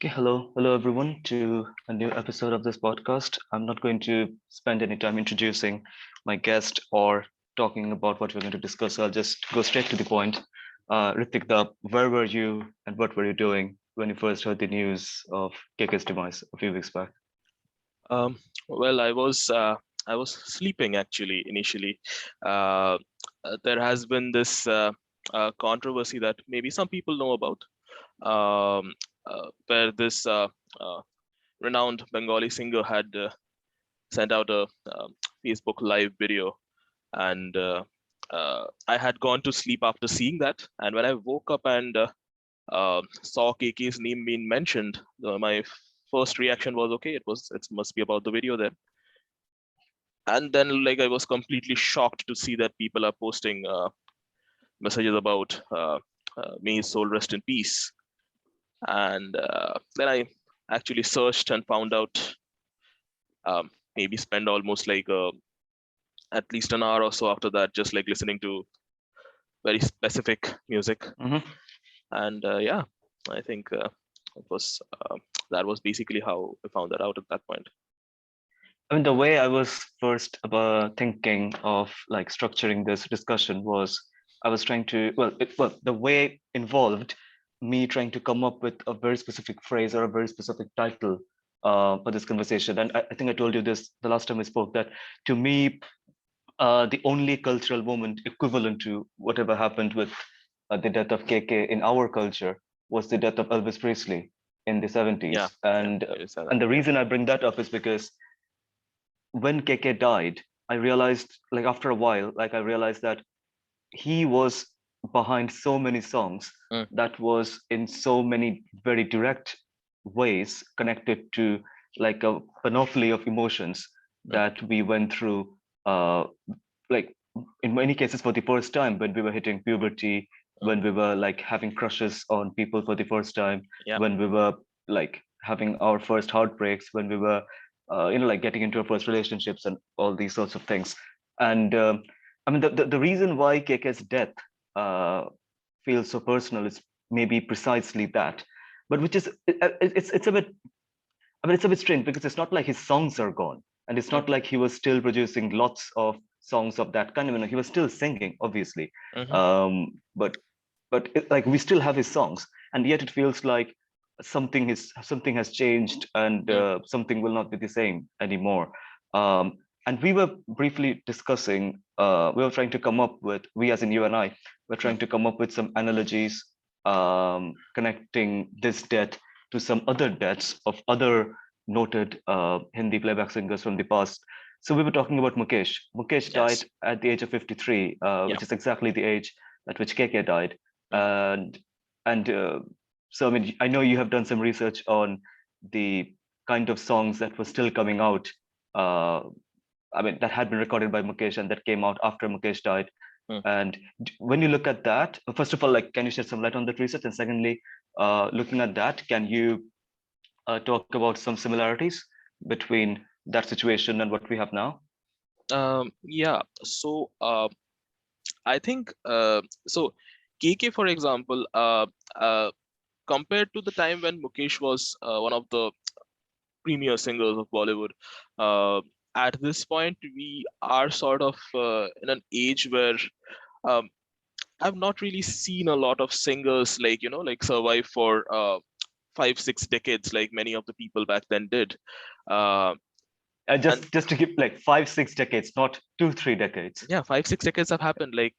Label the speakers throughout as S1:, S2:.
S1: Okay, hello everyone to a new episode of this podcast. I'm not going to spend any time introducing my guest or talking about what we're going to discuss. I'll just go straight to the point. Ritwik, where were you and what were you doing when you first heard the news of KK's demise a few weeks back?
S2: Um, well, I was sleeping actually initially. Uh, there has been this controversy that maybe some people know about, where this renowned Bengali singer had sent out a Facebook live video, and I had gone to sleep after seeing that. And when I woke up and saw KK's name being mentioned, my first reaction was, okay, it must be about the video then. And then like I was completely shocked to see that people are posting messages about may his soul rest in peace. And then I actually searched and found out, maybe spend almost like at least an hour or so after that, just like listening to very specific music.
S1: Hmm.
S2: And yeah, I think it was that was basically how I found that out at that point.
S1: I mean, the way I was first about thinking of like structuring this discussion was I was trying to, the way involved me trying to come up with a very specific phrase or a very specific title for this conversation. And I think I told you this the last time we spoke that to me, the only cultural moment equivalent to whatever happened with the death of KK in our culture was the death of Elvis Presley in the
S2: Yeah,
S1: 70s.
S2: yeah,
S1: And
S2: you said that.
S1: and the
S2: Yeah.
S1: reason I bring that up is because when KK died, I realized, like after a while, like I realized that he was behind so many songs
S2: Mm,
S1: that was in so many very direct ways connected to like a panoply of emotions
S2: mm,
S1: that we went through, uh, like in many cases for the first time when we were hitting puberty,
S2: mm.
S1: when we were like having crushes on people for the first time,
S2: Yeah.
S1: when we were like having our first heartbreaks, when we were like getting into our first relationships and all these sorts of things. And I mean, the reason why KK's death uh, feels so personal is maybe precisely that, but which is it's a bit, I mean, it's a bit strange because it's not like his songs are gone, and it's
S2: Mm,
S1: not like he was still producing lots of songs of that kind. I mean, he was still singing, obviously,
S2: mhm,
S1: but like we still have his songs, and yet it feels like something has changed, and
S2: mm,
S1: something will not be the same anymore. And we were briefly discussing, we were trying to come up with, we as in you and I, were
S2: mm.
S1: trying to come up with some analogies, connecting this death to some other deaths of other noted Hindi playback singers from the past. So we were talking about Mukesh. Mukesh died
S2: Yes.
S1: at the age of 53,
S2: Yeah.
S1: which is exactly the age at which KK died.
S2: Mm,
S1: And so I mean, I know you have done some research on the kind of songs that were still coming out. Uh, I mean, that had been recorded by Mukesh and that came out after Mukesh died.
S2: mm.
S1: And when you look at that, first of all, like, can you shed some light on that research? And secondly, looking at that, can you talk about some similarities between that situation and what we have now?
S2: Yeah. So I think so. KK, for example, compared to the time when Mukesh was one of the premier singers of Bollywood, uh, at this point we are sort of in an age where um, I've not really seen a lot of singers like like survive for 5 6 decades like many of the people back then did. Uh, and
S1: Just to give like 5 6 decades, not 2 3 decades.
S2: yeah, 5 6 decades have happened. Like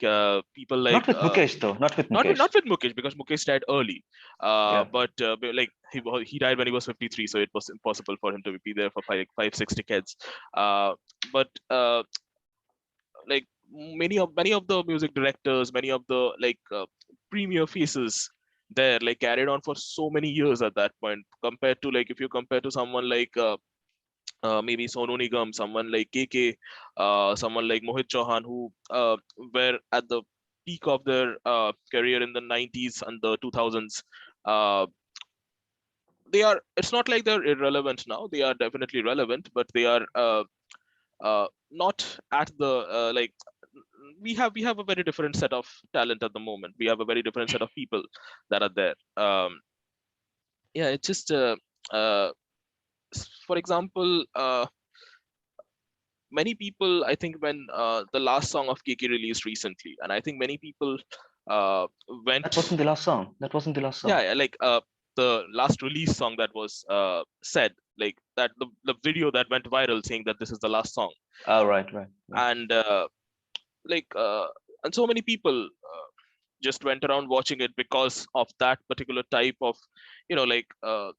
S2: people like
S1: Not with Mukesh though. Not with
S2: not with
S1: Mukesh.
S2: not with Mukesh because Mukesh died early.
S1: Yeah.
S2: But like he died when he was 53, so it was impossible for him to be there for 5 6 decades. But like many of the music directors, many of the like premier faces there like carried on for so many years at that point. Compared to like if you compare to someone like maybe Sonu Nigam, someone like KK, someone like Mohit Chauhan, who were at the peak of their career in the 90s and the 2000s. Uh, they are. It's not like they're irrelevant now. They are definitely relevant, but they are not at the like. We have a very different set of talent at the moment. We have a very different set of people that are there. yeah, it's just uh, for example, many people, I think, when the last song of KK released recently, and I think many people uh,
S1: That
S2: went,
S1: wasn't the last song. That wasn't the last
S2: yeah,
S1: song.
S2: yeah, like the last release song that was said, like that the video that went viral saying that this is the last song,
S1: Oh, right, right, right.
S2: and like and so many people just went around watching it because of that particular type of, like uh,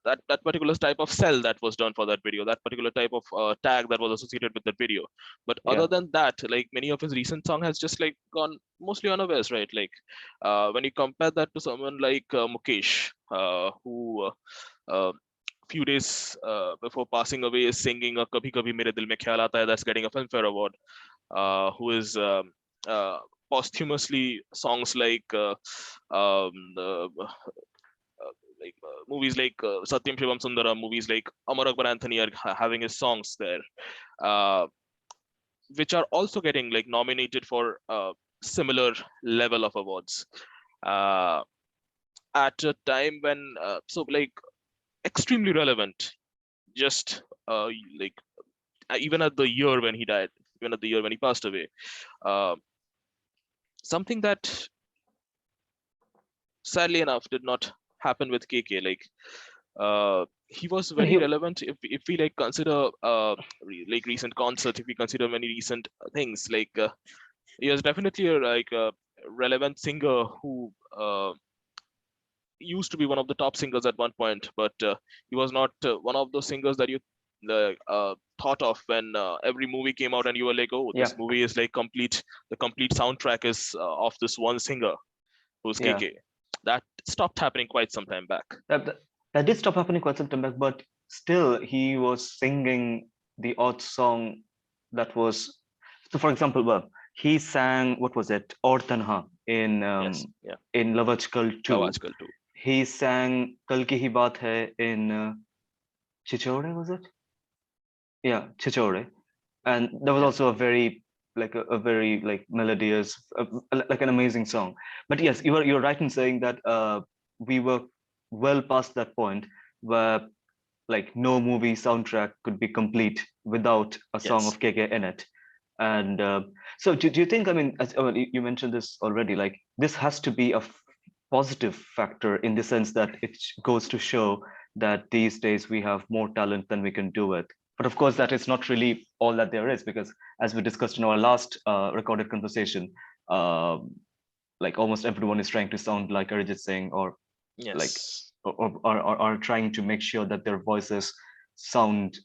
S2: that particular type of sell that was done for that video, that particular type of tag that was associated with that video. But
S1: Yeah.
S2: other than that, like many of his recent song has just like gone mostly unawares, right? Like when you compare that to someone like Mukesh, who few days before passing away is singing a Kabhi Kabhi Mere Dil Mein Khayal Aata Hai, that's getting a Filmfare Award, who is uh, posthumously songs movies like Satyam Shivam Sundaram, movies like Amar Akbar Anthony are having his songs there, uh, which are also getting like nominated for similar level of awards uh, at a time when so like extremely relevant. Just like even at the year when he died, even at the year when he passed away, uh, something that sadly enough did not happen with KK. Like he was
S1: And
S2: very
S1: he,
S2: relevant if we like consider like recent concerts, if we consider many recent things, like he was definitely like a relevant singer who used to be one of the top singers at one point, but he was not one of those singers that you thought of when every movie came out and you were like, oh,
S1: yeah,
S2: this movie is like complete, the complete soundtrack is of this one singer who's
S1: yeah.
S2: KK. That stopped happening quite some time back.
S1: That, that did stop happening quite some time back, but still, he was singing the odd song that was. So, for example, well, he sang what was it, Aur Tanha
S2: Yes, yeah,
S1: in Love Ajkal
S2: Love
S1: 2.
S2: Ajkal too.
S1: He sang Kal Ki Hi Baat Hai in Chichore, was it? Yeah, Chichore. And that was
S2: Yeah,
S1: also a very a very like melodious, like an amazing song. But yes, you're right in saying that we were well past that point where like no movie soundtrack could be complete without a song
S2: yes,
S1: of KK in it. And so do you think, I mean, you mentioned this already, like this has to be a positive factor in the sense that it goes to show that these days we have more talent than we can do with. But of course, that is not really all that there is, because as we discussed in our last recorded conversation, um, like almost everyone is trying to sound like Arijit Singh, or like
S2: yes,
S1: are trying to make sure that their voices sound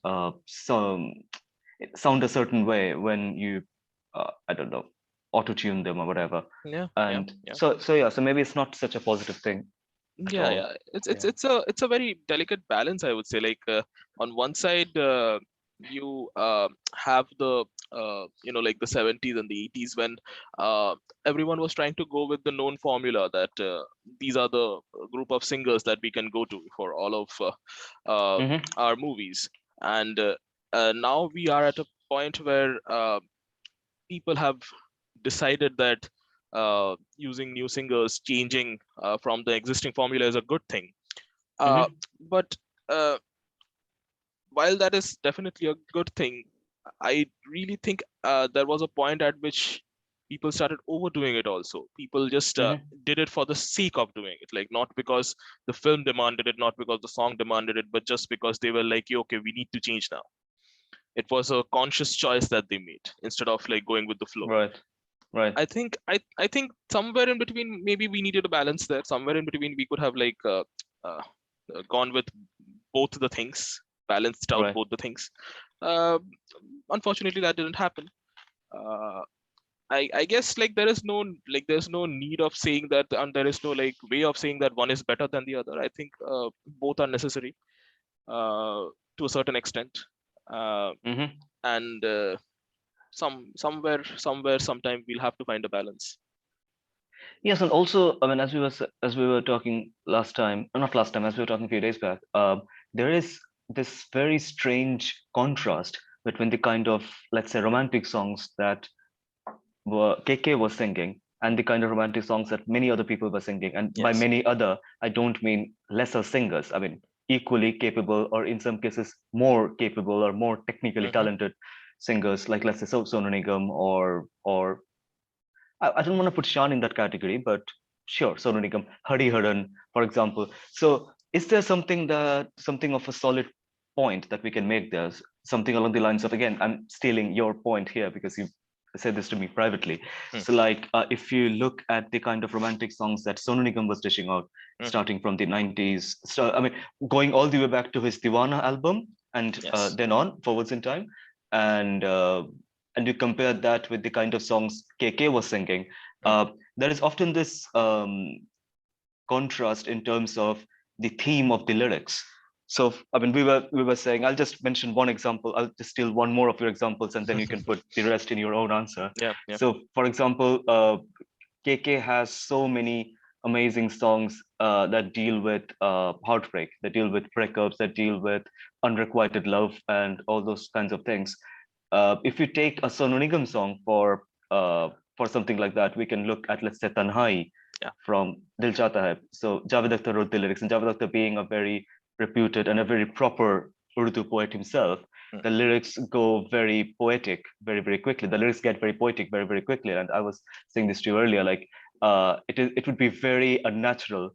S1: sound a certain way when you I don't know, auto tune them or whatever.
S2: yeah, yeah,
S1: And
S2: yeah.
S1: so yeah, so maybe it's not such a positive thing at
S2: Yeah,
S1: all.
S2: yeah. It's
S1: Yeah.
S2: it's a very delicate balance, I would say. Like on one side, you have the like the 70s and the 80s when uh, everyone was trying to go with the known formula that these are the group of singers that we can go to for all of
S1: Mm-hmm.
S2: our movies, and now we are at a point where people have decided that using new singers, changing from the existing formula is a good thing. Uh,
S1: Mm-hmm.
S2: but uh, while that is definitely a good thing, I really think there was a point at which people started overdoing it also. People just
S1: Mm-hmm.
S2: did it for the sake of doing it, like not because the film demanded it, not because the song demanded it, but just because they were like, okay, we need to change now. It was a conscious choice that they made instead of like going with the flow.
S1: Right. Right.
S2: I think somewhere in between, maybe we needed a balance there. Somewhere in between, we could have like uh, gone with both the things, balanced out
S1: Right.
S2: both the things. Uh, Unfortunately, that didn't happen. Uh, I guess like there's no need of saying that, and there is no like way of saying that one is better than the other. I think both are necessary uh, to a certain extent, uh,
S1: Mm-hmm.
S2: and somewhere sometime we'll have to find a balance.
S1: Yes, and also, I mean, as we were talking last time, not last time, as we were talking a few days back, there is this very strange contrast between the kind of, let's say, romantic songs that KK was singing and the kind of romantic songs that many other people were singing. And by
S2: Yes.
S1: many other, I don't mean lesser singers. I mean equally capable, or in some cases more capable or more technically
S2: Mm-hmm.
S1: talented singers, like let's say Sonu Nigam, or I don't want to put Shan in that category, but sure, Sonu Nigam, Hari Haran, for example. So is there something of a solid point that we can make there? Something along the lines of, again, I'm stealing your point here because you said this to me privately. So like if you look at the kind of romantic songs that Sonu Nigam was dishing out,
S2: Mm-hmm.
S1: starting from the 90s, so I mean, going all the way back to his Diwana album and
S2: Yes.
S1: then on forwards in time, and you compare that with the kind of songs KK was singing,
S2: Mm.
S1: there is often this contrast in terms of the theme of the lyrics. So, I mean, we were saying, I'll just mention one example. I'll just steal one more of your examples, and then you can put the rest in your own answer.
S2: Yeah. Yeah.
S1: So, for example, KK has so many amazing songs that deal with heartbreak, that deal with breakups, that deal with unrequited love, and all those kinds of things. If you take a Sonu Nigam song for something like that, we can look at, let's say, Tanhai
S2: Yeah.
S1: from Dil Chata Hai. So Javed Akhtar wrote the lyrics, and Javed Akhtar being a very reputed and a very proper Urdu poet himself,
S2: Mm.
S1: the lyrics go very poetic very, very quickly. The lyrics get very poetic very, very quickly. And I was saying this to you earlier, like it would be very unnatural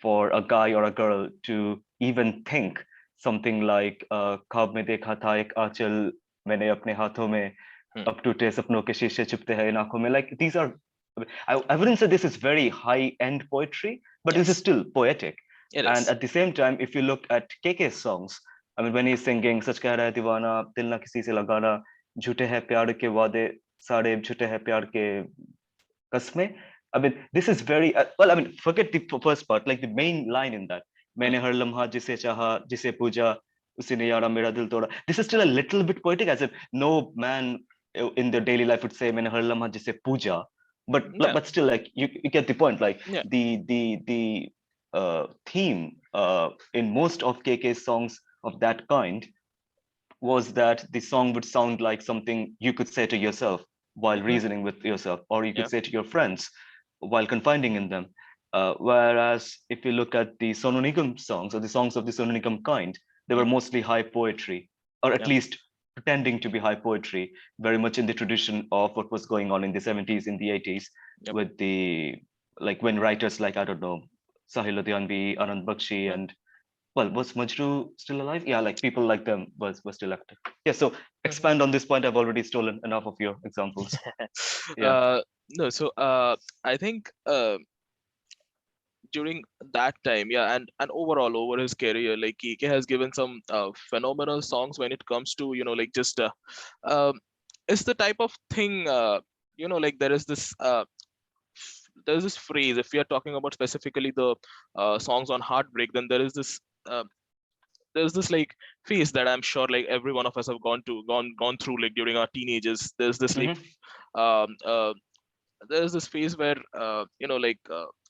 S1: for a guy or a girl to even think something like ख्वाब में देखा था एक आंचल मैंने अपने हाथों में
S2: Mm.
S1: अब टूटे सपनों के शीशे चुभते हैं इन आंखों में. Like these are, I wouldn't say this is very high end poetry, but this is
S2: Yes.
S1: still poetic.
S2: It
S1: And
S2: is.
S1: at the same time, if you look at KK's songs, I mean, when he's singing सच कह रहा है दीवाना दिल ना किसी से लगाना झूठे हैं प्यार के वादे सारे झूठे हैं प्यार के कसमें. I mean, this is very well. I mean, forget the first part, like the main line in that.
S2: Mm.
S1: मैंने हर लम्हा जिसे चाहा जिसे पूजा उसी ने यारा मेरा दिल तोड़ा. This is still a little bit poetic, as if no man in their daily life would say मैंने हर लम्हा जिसे पूजा,
S2: Yeah.
S1: but still, like you get the point. Like
S2: Yeah.
S1: the theme in most of KK's songs of that kind was that the song would sound like something you could say to yourself while
S2: Mm-hmm.
S1: reasoning with yourself, or you could
S2: Yeah.
S1: say to your friends while confiding in them. Whereas if you look at the Sonu Nigam songs, or the songs of the Sonu Nigam kind, they were
S2: Mm.
S1: mostly high poetry, or at
S2: Yeah.
S1: least pretending to be high poetry, very much in the tradition of what was going on in the 70s, in the 80s,
S2: Yep.
S1: with the, like when writers like, I don't know, Sahil Ludhianvi, Anand Bakshi,
S2: Mm.
S1: and well, was Majru still alive? Yeah, like people like them was still active. Yeah, so
S2: Mhm.
S1: expand on this point. I've already stolen enough of your examples. Yeah.
S2: uh, no, so I think during that time, yeah, and overall over his career, like Keke has given some phenomenal songs when it comes to, like just um, it's the type of thing, like there's this phrase. If we are talking about specifically the songs on heartbreak, then uh, there's this like phase that I'm sure like every one of us have gone through like during our teenagers.
S1: Mm-hmm.
S2: Um, uh, there's this phase where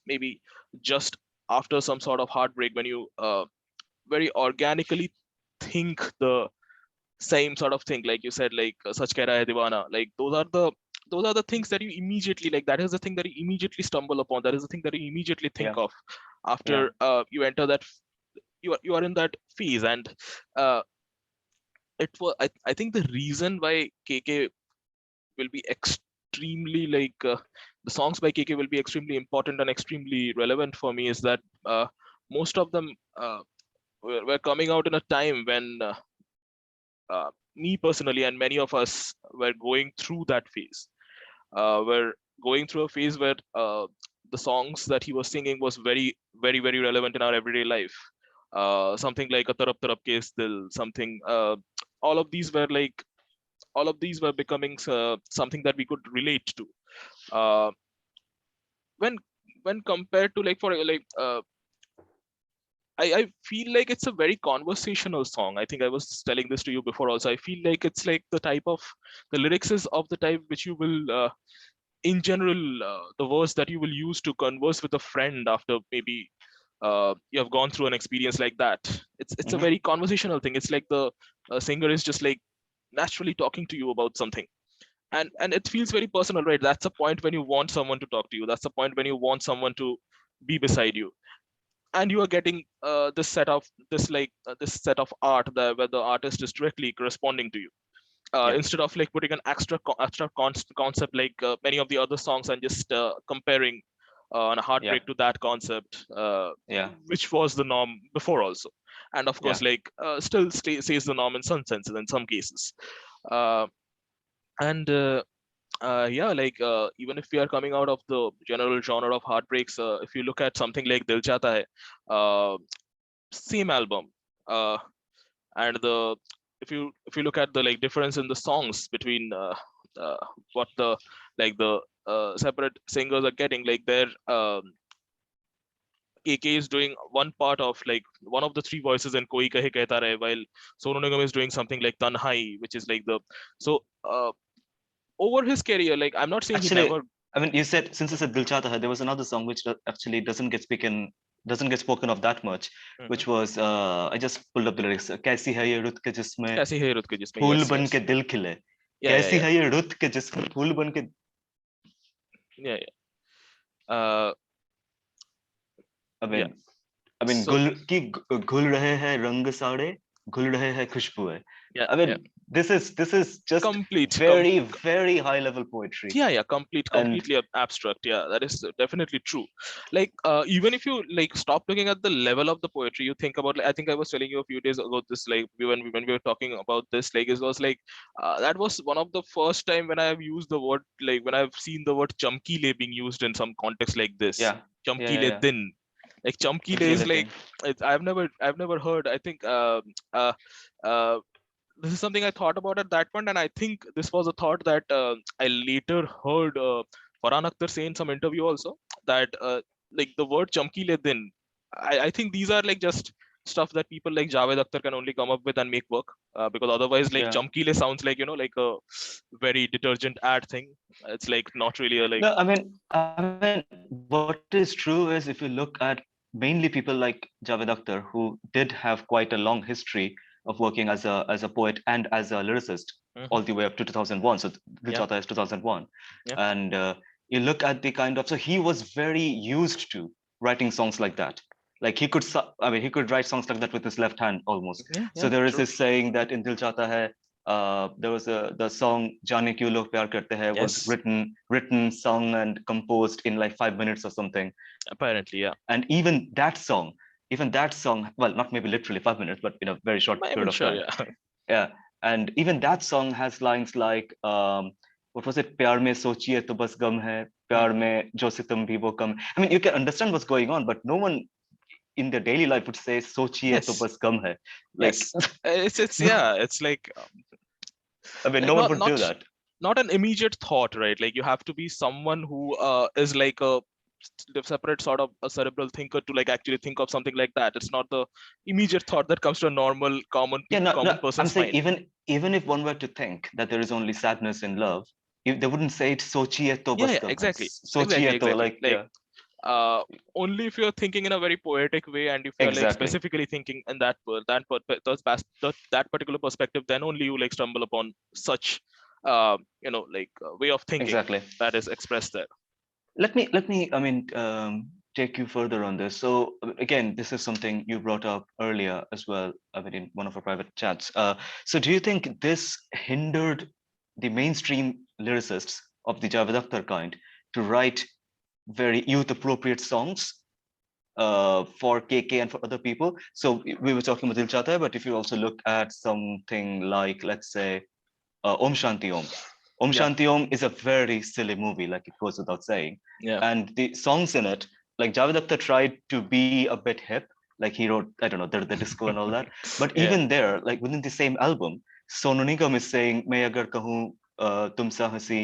S2: maybe just after some sort of heartbreak, when you very organically think the same sort of thing, like you said, like Sach Keh Raha Hai Deewana, like those are the things that you immediately, like that is the thing that you immediately stumble upon, that is the thing that you immediately think
S1: Yeah.
S2: of
S1: Yeah.
S2: after you enter that, you are in that phase. And uh, I think the reason why KK will be extremely like the songs by KK will be extremely important and extremely relevant for me is that most of them were coming out in a time when me personally and many of us were going through that phase. We're going through a phase where the songs that he was singing was very, very, very relevant in our everyday life. Something like a Tarap Tarap Kes Dil, something. All of these were like all of these were becoming something that we could relate to. Uh, when compared to like for like I feel like it's a very conversational song. I think I was telling this to you before also. I feel like it's like the type of the lyrics is of the type which you will in general the words that you will use to converse with a friend after maybe you have gone through an experience like that. It's a
S1: Mm-hmm.
S2: very conversational thing. It's like the singer is just like naturally talking to you about something. and it feels very personal, right? That's the point when you want someone to talk to you. That's the point when you want someone to be beside you, and you are getting this set of art that where the artist is directly corresponding to you,
S1: Yeah,
S2: instead of like putting an concept like many of the other songs and just comparing on a
S1: yeah,
S2: heartbreak to that concept,
S1: yeah,
S2: which was the norm before also, and of
S1: yeah.
S2: course like still stays the norm in some senses in some cases. uh, and Yeah, like even if we are coming out of the general genre of heartbreaks, if you look at something like Dil Chahta Hai, uh, same album, uh, and the if you look at the like difference in the songs between what the like the separate singers are getting, like their KK is doing one part of like one of the three voices in Koi Kahe Kehta Rahe, while Sonu Nigam is doing something like Tanhai, which is like the so over his career, like I'm not saying he
S1: Actually,
S2: never.
S1: I mean, you said since you said Dil Chahta Hai, there was another song which actually doesn't get spoken of that much,
S2: Mhm.
S1: which was I just pulled up the lyrics. कैसी है ये रुत के जिसमें
S2: कैसी है रुत के जिसमें,
S1: फूल
S2: yes
S1: बन
S2: yes,
S1: के दिल खिले.
S2: yeah
S1: कैसी
S2: yeah
S1: है ये रुत के जिसमें फूल बन के.
S2: yeah yeah
S1: I
S2: yeah.
S1: mean, I mean,
S2: So
S1: घुल रहे हैं रंग साड़े, घुल रहे हैं खुशबुएं.
S2: yeah
S1: I
S2: yeah,
S1: mean, this is just
S2: complete
S1: very high level poetry.
S2: yeah yeah,
S1: And
S2: completely abstract. Yeah, that is definitely true. Like even if you like stop looking at the level of the poetry, you think about, like, I think I was telling you a few days ago this, like when we were talking about this, like it was like that was one of the first time when I have used the word, like when I've seen the word chamkile being used in some context like this.
S1: yeah, yeah, yeah,
S2: Chamkile
S1: yeah.
S2: din, like chamkile is
S1: Chamkile
S2: like
S1: Din.
S2: I've never heard, I think uh, uh, this is something I thought about at that point, and I think this was a thought that I later heard Farhan Akhtar say in some interview also, that like the word chamkile din, I think these are like just stuff that people like Javed Akhtar can only come up with and make work, because otherwise like
S1: Yeah.
S2: chamkile sounds like, like a very detergent ad thing. It's like not really a like.
S1: No, I mean, what is true is if you look at mainly people like Javed Akhtar, who did have quite a long history of working as a poet and as a lyricist all
S2: Mhm.
S1: the way up to 2001. So Dil
S2: Yeah
S1: Chahta is 2001,
S2: yeah
S1: and you look at the kind of, so he was very used to writing songs like that. Like I mean, he could write songs like that with his left hand almost.
S2: yeah
S1: So
S2: yeah,
S1: there is
S2: true,
S1: this saying that in Dil Chahta Hai, there was the song "Jaane Kyun Log Pyar Karte Hai" was
S2: yes,
S1: written, sung, and composed in like 5 minutes or something.
S2: apparently, yeah,
S1: And even that song, well, not maybe literally 5 minutes, but in a very short
S2: I
S1: period
S2: mean,
S1: of
S2: sure,
S1: time.
S2: yeah.
S1: Yeah, and even that song has lines like, what was it? "प्यार में सोचिए तो बस गम है, प्यार में जो सितम भी वो कम." I mean, you can understand what's going on, but no one in their daily life would say "सोचिए तो
S2: Yes,
S1: बस गम है." Like,
S2: yes, it's
S1: no,
S2: yeah, it's
S1: I mean,
S2: like
S1: no one
S2: not
S1: would do
S2: not
S1: that.
S2: not an immediate thought, right? Like you have to be someone who is like a separate sort of a cerebral thinker to like actually think of something like that. It's not the immediate thought that comes to a normal
S1: Yeah, no,
S2: common
S1: no. I'm
S2: person's
S1: saying
S2: mind.
S1: even if one were to think that there is only sadness in love, if they wouldn't say it "sochiye to
S2: Yeah,
S1: bas
S2: yeah,
S1: gum hai."
S2: exactly, exactly,
S1: Sochiye to,
S2: exactly.
S1: like,
S2: Like
S1: yeah,
S2: uh, only if you're thinking in a very poetic way, and if you're like
S1: exactly,
S2: specifically thinking in that particular perspective, then only you like stumble upon such way of thinking
S1: exactly.
S2: that is expressed there.
S1: Let me, I mean, take you further on this. So again, this is something you brought up earlier as well, I mean, in one of our private chats. So do you think this hindered the mainstream lyricists of the Javed Akhtar kind to write very youth appropriate songs for KK and for other people? So we were talking about Dil Chahta Hai, but if you also look at something like, let's say, Om Shanti Om. Om
S2: Yeah,
S1: Shanti Om is a very silly movie, like it goes without saying.
S2: yeah,
S1: And the songs in it, like Javed Akhtar tried to be a bit hip, like he wrote, I don't know, the disco and all that. But
S2: yeah,
S1: even there, like within the same album, Sonu Nigam is saying, "मैं अगर कहूँ तुमसा हंसी,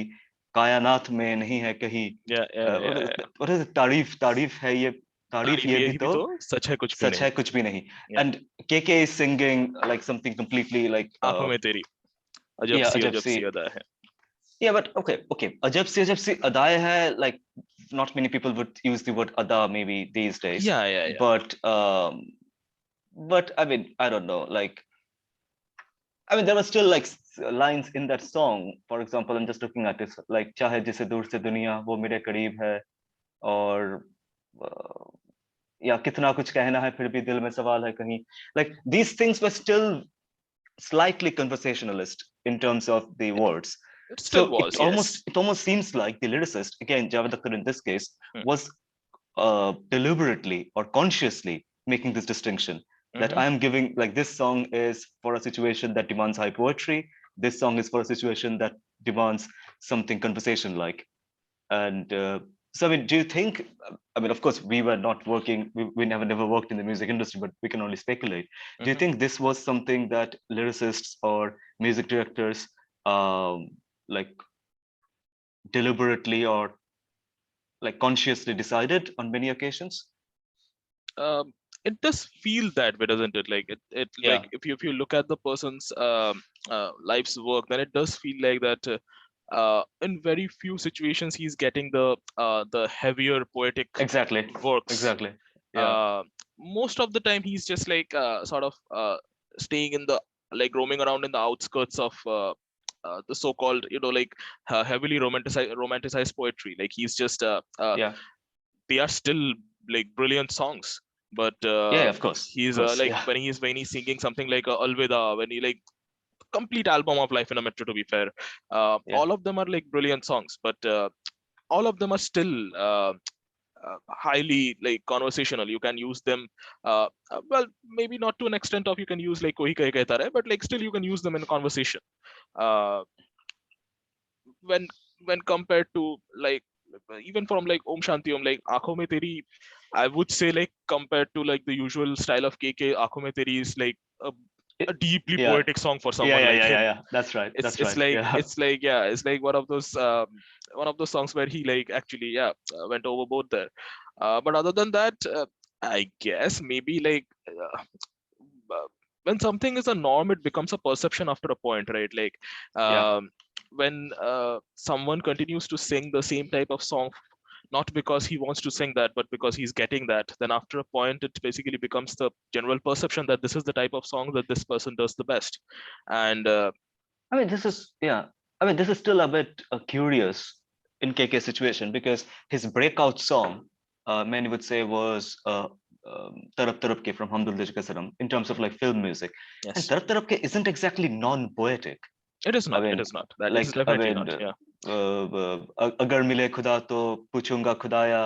S1: कायनात में नहीं है कहीं."
S2: yeah, yeah, yeah, yeah.
S1: What is it? तारीफ है ये, तारीफ
S2: तारीफ
S1: ये
S2: ये
S1: भी
S2: ही भी
S1: तो
S2: तो सच है कुछ भी
S1: सच
S2: नहीं.
S1: है कुछ भी नहीं.
S2: Yeah,
S1: And KK is singing like something completely like,
S2: आंखों में तेरी
S1: yeah, अजब
S2: अजब सी
S1: सी.
S2: अदा है.
S1: Yeah, but okay. Ajab si adai hai, like not many people would use the word ada maybe these days.
S2: Yeah, yeah, yeah.
S1: But I mean, I don't know. Like, I mean, there was still like lines in that song, for example, I'm just looking at this, like चाहे जिसे दूर से दुनिया वो मेरे करीब है, और या कितना कुछ कहना है फिर भी दिल में सवाल है कहीं. Like these things were still slightly conversationalist in terms of the
S2: it,
S1: words.
S2: it
S1: So
S2: still was, yes.
S1: it almost seems like the lyricist, again Javed Akhtar in this case,
S2: Hmm.
S1: was deliberately or consciously making this distinction, that
S2: Mm-hmm.
S1: I am giving, like, this song is for a situation that demands high poetry, this song is for a situation that demands something conversation like. And so, I mean, do you think, I mean, of course, we were not working, we never worked in the music industry, but we can only speculate. Do you
S2: Mm-hmm.
S1: think this was something that lyricists or music directors, um, like, deliberately or like consciously decided on many occasions?
S2: It does feel that way, doesn't it? Like it
S1: Yeah,
S2: like if you look at the person's life's work, then it does feel like that. In very few situations, he's getting the heavier poetic
S1: exactly,
S2: works.
S1: exactly. Yeah,
S2: Uh, Most of the time, he's just like sort of staying in the like roaming around in the outskirts of the so-called like heavily romanticized poetry. Like he's just
S1: yeah,
S2: they are still like brilliant songs, but
S1: yeah, of
S2: he's
S1: course,
S2: like
S1: yeah,
S2: when he's singing something like Alvida, when he like complete album of Life in a Metro, to be fair,
S1: yeah.
S2: all of them are like brilliant songs, but all of them are still highly like conversational. You can use them well, maybe not to an extent of you can use like kohi kahe kehta rahe, but like still you can use them in conversation uh, when compared to like even from like Om Shanti Om, like Aankhon Mein Teri, I would say like compared to like the usual style of KK, Aankhon Mein Teri is like a
S1: It,
S2: deeply
S1: yeah,
S2: poetic song for
S1: yeah,
S2: someone
S1: yeah,
S2: like
S1: yeah,
S2: him.
S1: yeah, yeah. That's right,
S2: It's
S1: that's
S2: it's
S1: right.
S2: like
S1: Yeah,
S2: it's like yeah, it's like one of those songs where he like actually went overboard there. But other than that, I guess maybe like uh, when something is a norm, it becomes a perception after a point, right? Like
S1: yeah.
S2: when someone continues to sing the same type of song, not because he wants to sing that, but because he's getting that, then after a point, it basically becomes the general perception that this is the type of song that this person does the best. And
S1: I mean, this is, yeah. I mean, this is still a bit curious in KK's situation, because his breakout song, many would say, was Tarap Tarap Ke from Hamdul Dij Ka Sanam in terms of like film music. And
S2: yes,
S1: Tarap Tarap Ke isn't exactly non-poetic.
S2: it is
S1: I
S2: not. It
S1: mean,
S2: is not. That it is
S1: like, I
S2: definitely
S1: mean,
S2: not. Yeah.
S1: अगर मिले खुदा तो पूछूंगा खुदाया,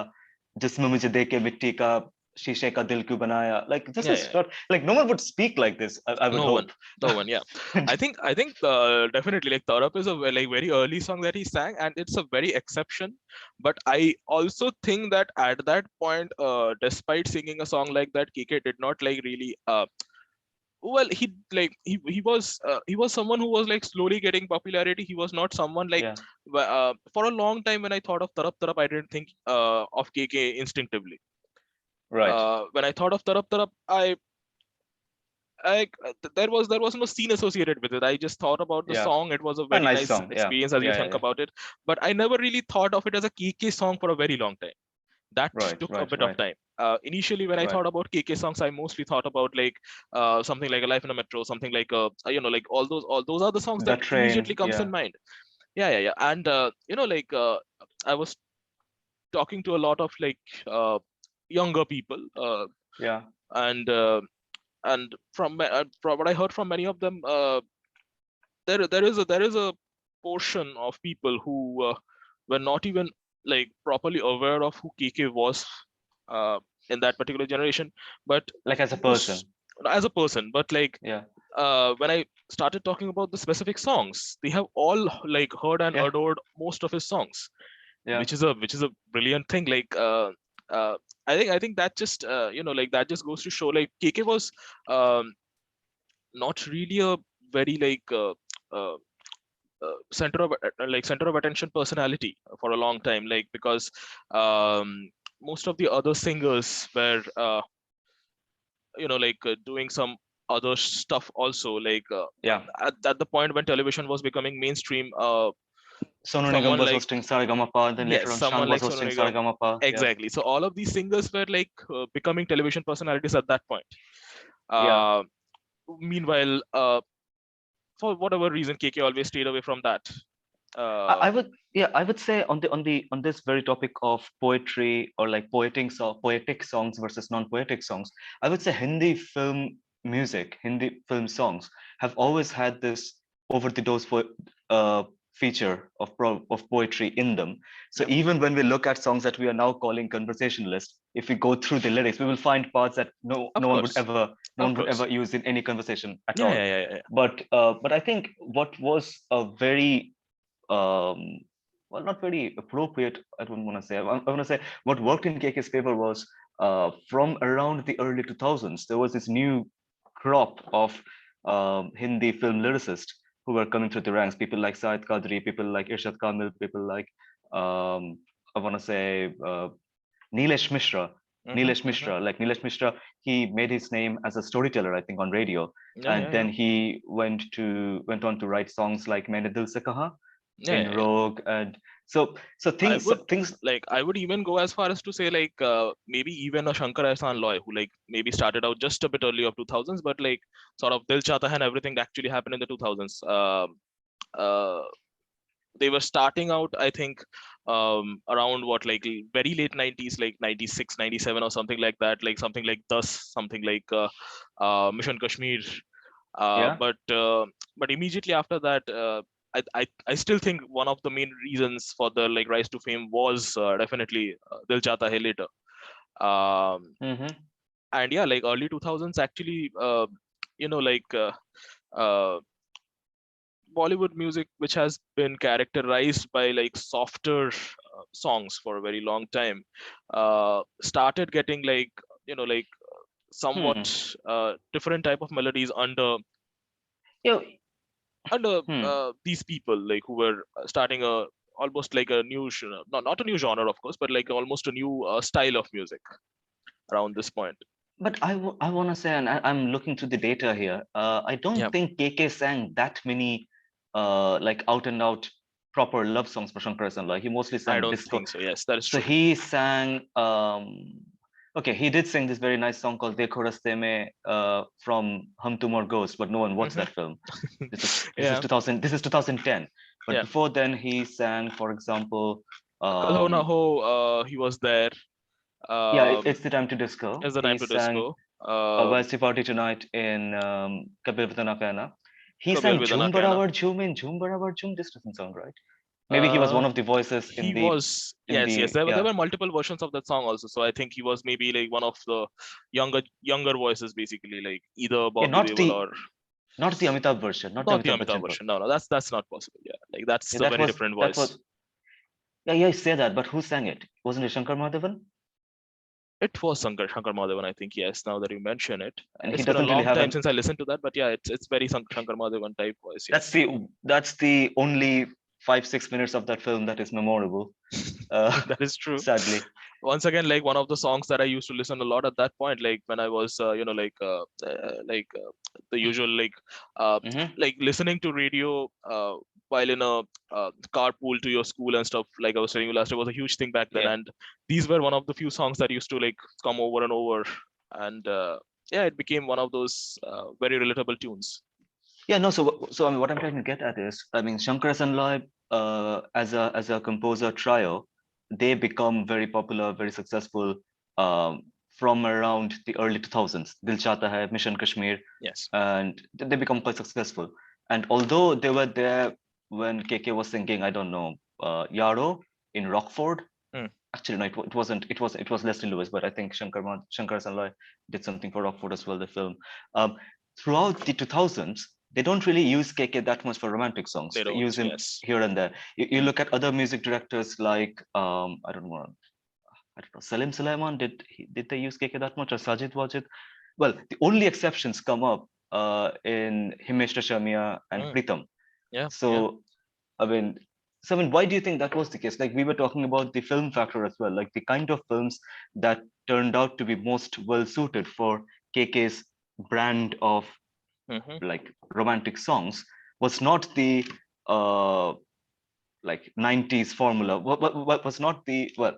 S1: जिसमें मुझे दे के मिट्टी का शीशे का दिल क्यों बनाया. Like, this
S2: Yeah,
S1: is
S2: yeah.
S1: not, like, no one would speak like this, I would
S2: No one,
S1: hope.
S2: no one. Yeah, I think definitely like Tarap is a like very early song that he sang, and it's a very exception. But I also think that at that point, despite singing a song like that, KK did not like really well he was someone who was like slowly getting popularity. He was not someone like
S1: Yeah,
S2: for a long time when I thought of Tarap Tarap, I didn't think of KK instinctively.
S1: right.
S2: When I thought of Tarap Tarap, there was no scene associated with it. I just thought about the
S1: Yeah.
S2: song. It was a
S1: A
S2: very
S1: nice
S2: nice
S1: song. Yeah.
S2: experience as you
S1: Yeah. Yeah.
S2: think
S1: Yeah.
S2: about it, but I never really thought of it as a KK song for a very long time. That
S1: Right.
S2: took a
S1: Right.
S2: bit of
S1: Right.
S2: time. Initially, when I
S1: Right.
S2: thought about KK songs, I mostly thought about like something like A Life in a Metro, something like like all those are the songs
S1: The
S2: that
S1: train.
S2: immediately comes in
S1: Yeah.
S2: mind. Yeah, yeah, yeah. And like I was talking to a lot of like younger people,
S1: Yeah.
S2: and from what I heard from many of them, there is a portion of people who were not even like properly aware of who KK was uh, in that particular generation, but
S1: Like, as a
S2: most
S1: person.
S2: as a person. But like
S1: Yeah.
S2: when I started talking about the specific songs, they have all like heard and
S1: Yeah.
S2: adored most of his songs,
S1: Yeah.
S2: which is a brilliant thing. Like uh, I think that just like that just goes to show like KK was um, not really a very like uh, center of attention personality for a long time, like because most of the other singers were like doing some other stuff also, like
S1: Yeah.
S2: at the point when television was becoming mainstream,
S1: Sonu Nigam
S2: someone
S1: was
S2: like
S1: hosting Saregama. Then later
S2: yes,
S1: on, Shan
S2: someone
S1: was
S2: like Sonu
S1: hosting
S2: Nigam,
S1: Saregama. Yeah.
S2: exactly. So all of these singers were like becoming television personalities at that point.
S1: Yeah.
S2: uh, Meanwhile, for whatever reason, KK always stayed away from that.
S1: I
S2: Uh,
S1: would, yeah, I would say on this very topic of poetry or like poetic songs versus non-poetic songs, I would say Hindi film music, Hindi film songs have always had this over the dose for feature of of poetry in them. So
S2: yeah,
S1: even when we look at songs that we are now calling conversationalist, if we go through the lyrics, we will find parts that
S2: of course,
S1: no
S2: of
S1: one would
S2: course.
S1: ever use in any conversation at
S2: Yeah,
S1: all.
S2: yeah, yeah, yeah.
S1: But I think what was a very well, not very appropriate. I don't want to say. I want to say what worked in KK's favor was from around the early 2000s. There was this new crop of Hindi film lyricists who were coming through the ranks. People like Said Qadri, people like Irshad Kamil, people like I want to say Nilesh Mishra.
S2: Mm-hmm, mm-hmm.
S1: Like Nilesh Mishra, he made his name as a storyteller, I think, on radio,
S2: Yeah,
S1: and
S2: yeah, yeah,
S1: then he went on to write songs like "Maine Dil Se Kaha"
S2: yeah,
S1: in
S2: yeah, yeah.
S1: Rogue, and so
S2: I
S1: things
S2: would
S1: things.
S2: I would even go as far as to say like maybe even a Shankar Ehsaan Loy who like maybe started out just a bit early of 2000s, but like sort of Dil Chahta Hai and everything actually happened in the 2000s. Uh, they were starting out, I think, around what like very late 90s, like 96, 97 or something like that, like something like Das, something like Mission Kashmir. Uh,
S1: Yeah.
S2: but uh, but immediately after that, I still think one of the main reasons for the like rise to fame was definitely Dil Chahta Hai later. Um,
S1: Mm-hmm.
S2: and yeah, like early 2000s actually, like uh, Bollywood music, which has been characterized by like softer songs for a very long time, started getting like like
S1: Hmm.
S2: somewhat different type of melodies
S1: Yeah.
S2: under
S1: Hmm.
S2: these people like who were starting a almost like a new not a new genre of course, but like almost a new style of music around this point.
S1: But I want to say, and I'm looking through the data here. I don't
S2: Yeah,
S1: think KK sang that many like out and out proper love songs for Shankar Sandla. He mostly
S2: I
S1: sang
S2: don't
S1: disco.
S2: think so. Yes, that is
S1: So
S2: true.
S1: he sang okay, he did sing this very nice song called Dekho Raste Mein from Hum Tum Aur Ghost, but no one watched
S2: Hmm.
S1: that film. This is
S2: Yeah,
S1: 2000, this is 2010. But
S2: yeah.
S1: before then he sang, for example,
S2: Kal Ho Na
S1: um
S2: Ho, he was there.
S1: yeah,
S2: um
S1: it's the time to disco.
S2: is the
S1: He
S2: time to
S1: sang
S2: disco.
S1: Where's the Party Tonight in Kabir Vitana Kana. He
S2: Kabel
S1: sang
S2: Vidana
S1: Jhum
S2: Kehna.
S1: Barawar Jhum in Jhum Barawar Jhum. This doesn't sound right. Maybe he was
S2: Uh,
S1: one of the voices
S2: he was,
S1: in
S2: yes, yes.
S1: the
S2: There
S1: yeah.
S2: were multiple versions of that song also. So I think he was maybe like one of the younger voices, basically, like either
S1: Yeah,
S2: Bobby Deol or
S1: not the Amitabh version, not the
S2: not the
S1: Amitabh
S2: Amitabh
S1: Bachchan version.
S2: version. No, no, that's not possible. Yeah, like that's
S1: Yeah,
S2: a very different
S1: that
S2: voice.
S1: was yeah, yeah, say that, but who sang it? Wasn't it Shankar Madhavan?
S2: It was Shankar Madhavan, I think. Yes, now that you mention it,
S1: And he
S2: it's been a
S1: doesn't really
S2: long
S1: have
S2: time
S1: an
S2: since I listened to that. But yeah, it's very Shankar Madhavan type voice. Yes,
S1: that's the only 5 6 minutes of that film that is memorable.
S2: that is true.
S1: Sadly.
S2: Once again, like one of the songs that I used to listen a lot at that point, like when I was the usual
S1: Hmm.
S2: like listening to radio while in a carpool to your school and stuff, like I was telling you last year, was a huge thing back then,
S1: Yeah.
S2: and these were one of the few songs that used to like come over and over, and yeah, it became one of those very relatable tunes.
S1: Yeah, no. So I mean, what I'm trying to get at is, I mean, Shankar Sanlai, as a composer trio, they become very popular, very successful from around the early 2000s. Dil Chahta Hai, Mission Kashmir,
S2: Yes.
S1: and they become quite successful. And although they were there when KK was singing, I don't know, Yaro in Rockford.
S2: Mm.
S1: Actually, no, it wasn't. It was Leslie Lewis, but I think Shankar Sanlai did something for Rockford as well. The film. Um, Throughout the 2000s, they don't really use KK that much for romantic songs.
S2: They
S1: They
S2: don't.
S1: use him
S2: Yes.
S1: here and there. You look at other music directors like I don't know, Salim Sulaiman. Did they use KK that much, or Sajid Wajid? Well, the only exceptions come up in Himesh Reshammiya and
S2: Mm.
S1: Pritam.
S2: Yeah. Yeah.
S1: So I mean, so I mean, why do you think that was the case? Like we were talking about the film factor as well, like the kind of films that turned out to be most well suited for KK's brand of
S2: Hmm.
S1: like romantic songs was not the uh like 90s formula. What was not the well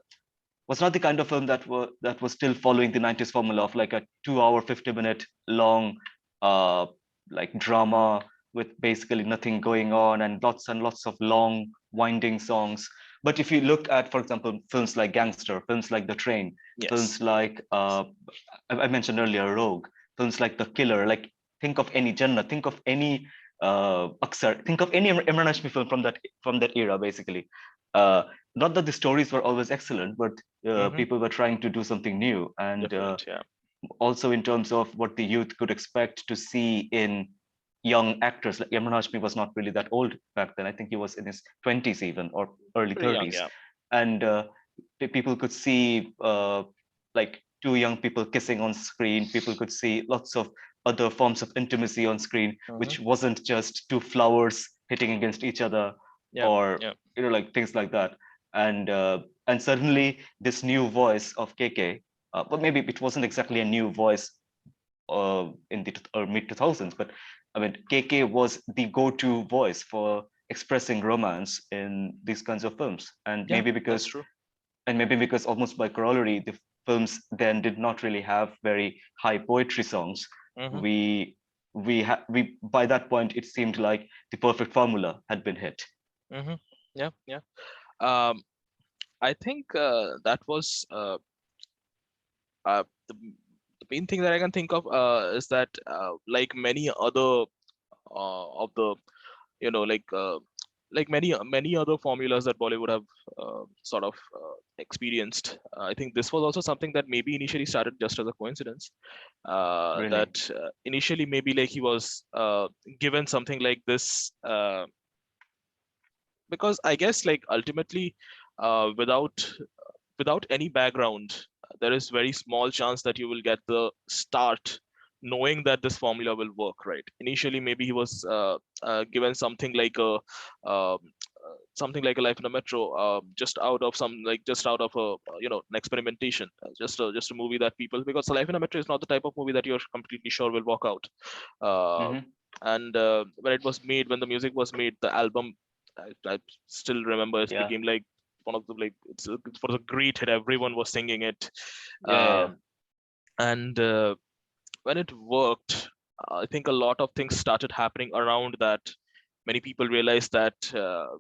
S1: was not the kind of film that was still following the 90s formula of like a 2 hour 50-minute long uh like drama with basically nothing going on and lots of long winding songs. But if you look at, for example, films like Gangster, films like The Train, films
S2: Yes.
S1: like I mentioned earlier, Rogue, films like The Killer, like think of any Jannah, think of any Aksar, think of any Imran Hashmi film from that era, basically. Uh, Not that the stories were always excellent, but
S2: Mm-hmm.
S1: people were trying to do something new, and
S2: Different. Yeah.
S1: also in terms of what the youth could expect to see in young actors. Like Imran Hashmi was not really that old back then. I think he was in his 20s even, or early
S2: Pretty young.
S1: 30s,
S2: Yeah.
S1: and people could see like two young people kissing on screen. People could see lots of other forms of intimacy on screen,
S2: Mm-hmm.
S1: which wasn't just two flowers hitting against each other,
S2: Yeah.
S1: or
S2: Yeah.
S1: like things like that. And suddenly this new voice of KK, but maybe it wasn't exactly a new voice in the mid 2000s, but I mean, KK was the go-to voice for expressing romance in these kinds of films,
S2: Yeah. That's true.
S1: and maybe because almost by corollary, the films then did not really have very high poetry songs.
S2: Mm-hmm.
S1: We by that point it seemed like the perfect formula had been hit.
S2: Mm-hmm. Yeah. Yeah. Um, I think that was the main thing that I can think of is that like many other of the like many other formulas that Bollywood have sort of experienced. I think this was also something that maybe initially started just as a coincidence.
S1: Really.
S2: That initially maybe like he was given something like this because I guess like ultimately without any background, there is very small chance that you will get the start knowing that this formula will work, right? Initially, maybe he was given um, something like a Life in a Metro, just out of a an experimentation, just a movie that people, because Life in a Metro is not the type of movie that you're completely sure will work out. Uh,
S1: Hmm.
S2: and when it was made, when the music was made, the album, I still remember it
S1: Yeah.
S2: became like one of the like it was a great hit. Everyone was singing it,
S1: Yeah. Yeah.
S2: um, and when it worked, I think a lot of things started happening around that. Many people realized that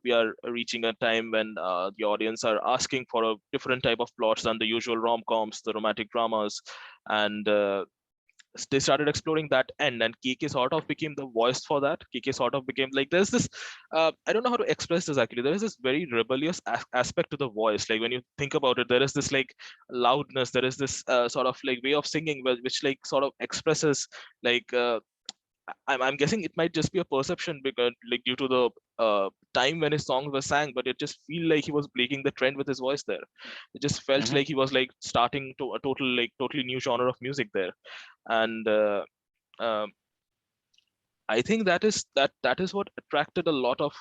S2: we are reaching a time when the audience are asking for a different type of plots than the usual rom-coms, the romantic dramas, and they started exploring that end, and KK sort of became the voice for that. KK sort of became like, there's this I don't know how to express this actually. There is this very rebellious aspect to the voice. Like when you think about it, there is this like loudness. There is this sort of like way of singing which like sort of expresses like I'm guessing it might just be a perception because like due to the time when his songs were sang, but it just feel like he was breaking the trend with his voice there. It just felt
S1: Hmm.
S2: like he was like starting to a totally new genre of music there. And um, I think that is what attracted a lot of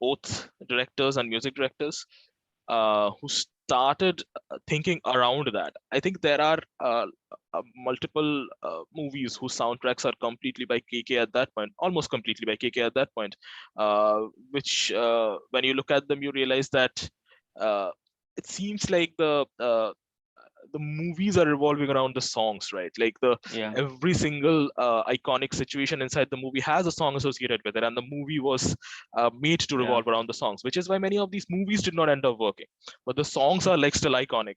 S2: both directors and music directors who started thinking around that. I think there are multiple movies whose soundtracks are completely by KK at that point, almost completely by KK at that point, which when you look at them, you realize that uh, it seems like the movies are revolving around the songs, right? Like the
S1: Yeah.
S2: every single iconic situation inside the movie has a song associated with it, and the movie was made to
S1: Yeah.
S2: revolve around the songs, which is why many of these movies did not end up working, but the songs are like still iconic.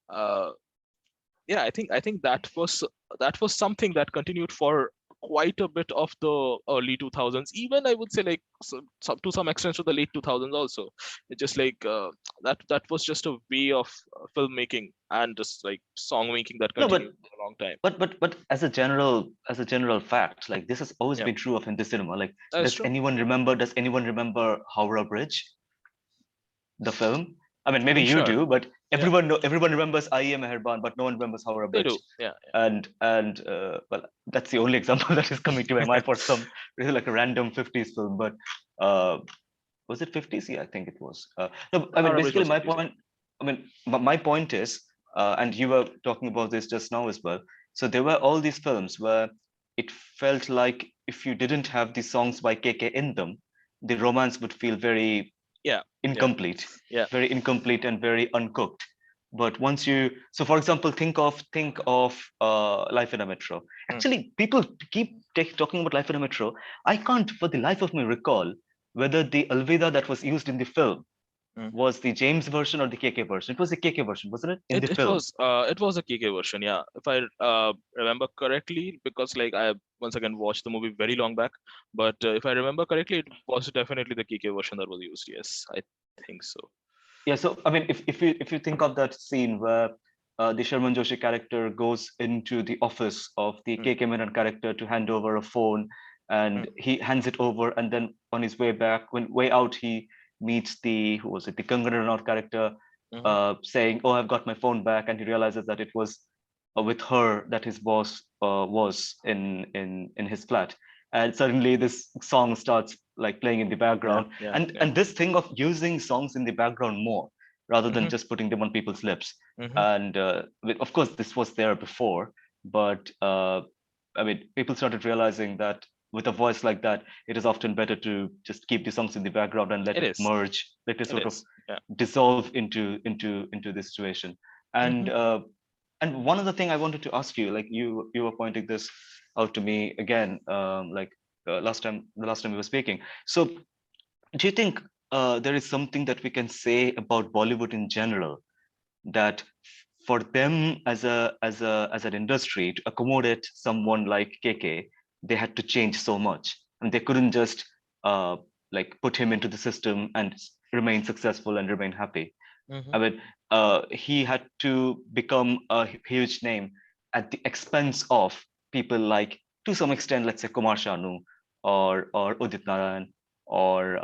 S2: uh, yeah, I think that was something that continued for quite a bit of the early 2000s, even I would say like to some extent to the late 2000s also. It just like that was just a way of filmmaking and just like song making that
S1: No,
S2: continued for a long time.
S1: but as a general fact, like this has always
S2: Yeah,
S1: been true of Hindi cinema. Like,
S2: that's true.
S1: does anyone remember Howrah Bridge, the film? I mean,
S2: I
S1: maybe
S2: mean,
S1: you
S2: sure.
S1: do, but
S2: Yeah,
S1: everyone remembers Aiye Meherban, but no one remembers Howrah
S2: they
S1: Bridge.
S2: do. Yeah,
S1: And well, that's the only example that is coming to my mind for some really like a random 50s film. But uh, was it 50s? Yeah, I think it was. No,
S2: yeah.
S1: I mean,
S2: Howrah Bridge
S1: basically,
S2: was
S1: my
S2: 50s. Yeah.
S1: point. I mean, my point is, and you were talking about this just now as well. So there were all these films where it felt like if you didn't have the songs by KK in them, the romance would feel
S2: Yeah, yeah,
S1: incomplete,
S2: yeah.
S1: very incomplete and very uncooked. But once you, so for example, think of Life in a Metro.
S2: Mm,
S1: Actually, people keep talking about Life in a Metro. I can't for the life of me recall whether the Alvida that was used in the film
S2: mm.
S1: was the James version or the KK version. It was the KK version, wasn't it, in the film?
S2: It was a KK version, yeah. If I remember correctly, because like I once again watched the movie very long back, but if I remember correctly, it was definitely the KK version that was used. Yes, I think so.
S1: Yeah, so I mean, if you think of that scene where the Sharman Joshi character goes into the office of the
S2: Mm,
S1: KK Menon character to hand over a phone,
S2: mm,
S1: and he hands it over, and then on his way back, when way out, he meets the, who was it, the Kangana Ranaut character,
S2: mhm,
S1: saying, "Oh, I've got my phone back," and he realizes that it was with her that his boss was in his flat, and suddenly this song starts like playing in the
S2: yeah,
S1: background,
S2: yeah,
S1: and
S2: yeah.
S1: and this thing of using songs in the background more rather than
S2: Mhm,
S1: just putting them on people's lips.
S2: mhm.
S1: And of course this was there before, but I mean, people started realizing that with a voice like that, it is often better to just keep the songs in the background and let
S2: It
S1: it
S2: is.
S1: merge, let it
S2: It
S1: sort of
S2: is. Yeah.
S1: dissolve into the situation. and
S2: Mhm,
S1: uh, and one other thing I wanted to ask you, like you were pointing this out to me again, like the last time we were speaking. So do you think there is something that we can say about Bollywood in general, that for them as an industry to accommodate someone like KK, they had to change so much, and they couldn't just uh, like put him into the system and remain successful and remain happy.
S2: mhm.
S1: I mean, he had to become a huge name at the expense of people like, to some extent, let's say Kumar Sanu or Udit Narayan or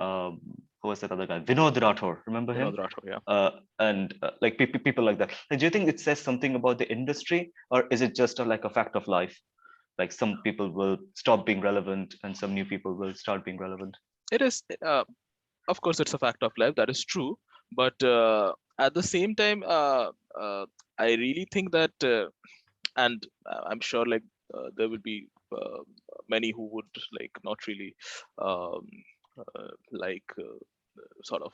S1: who was that other guy? Vinod Rathore, remember
S2: Vinod
S1: him?
S2: Rathore, yeah.
S1: And like people like that. Like, do you think it says something about the industry, or is it just like a fact of life? Like some people will stop being relevant, and some new people will start being relevant.
S2: It is. Of course, it's a fact of life. That is true. But at the same time, I really think that, and I'm sure like there will be many who would like not really um, like sort of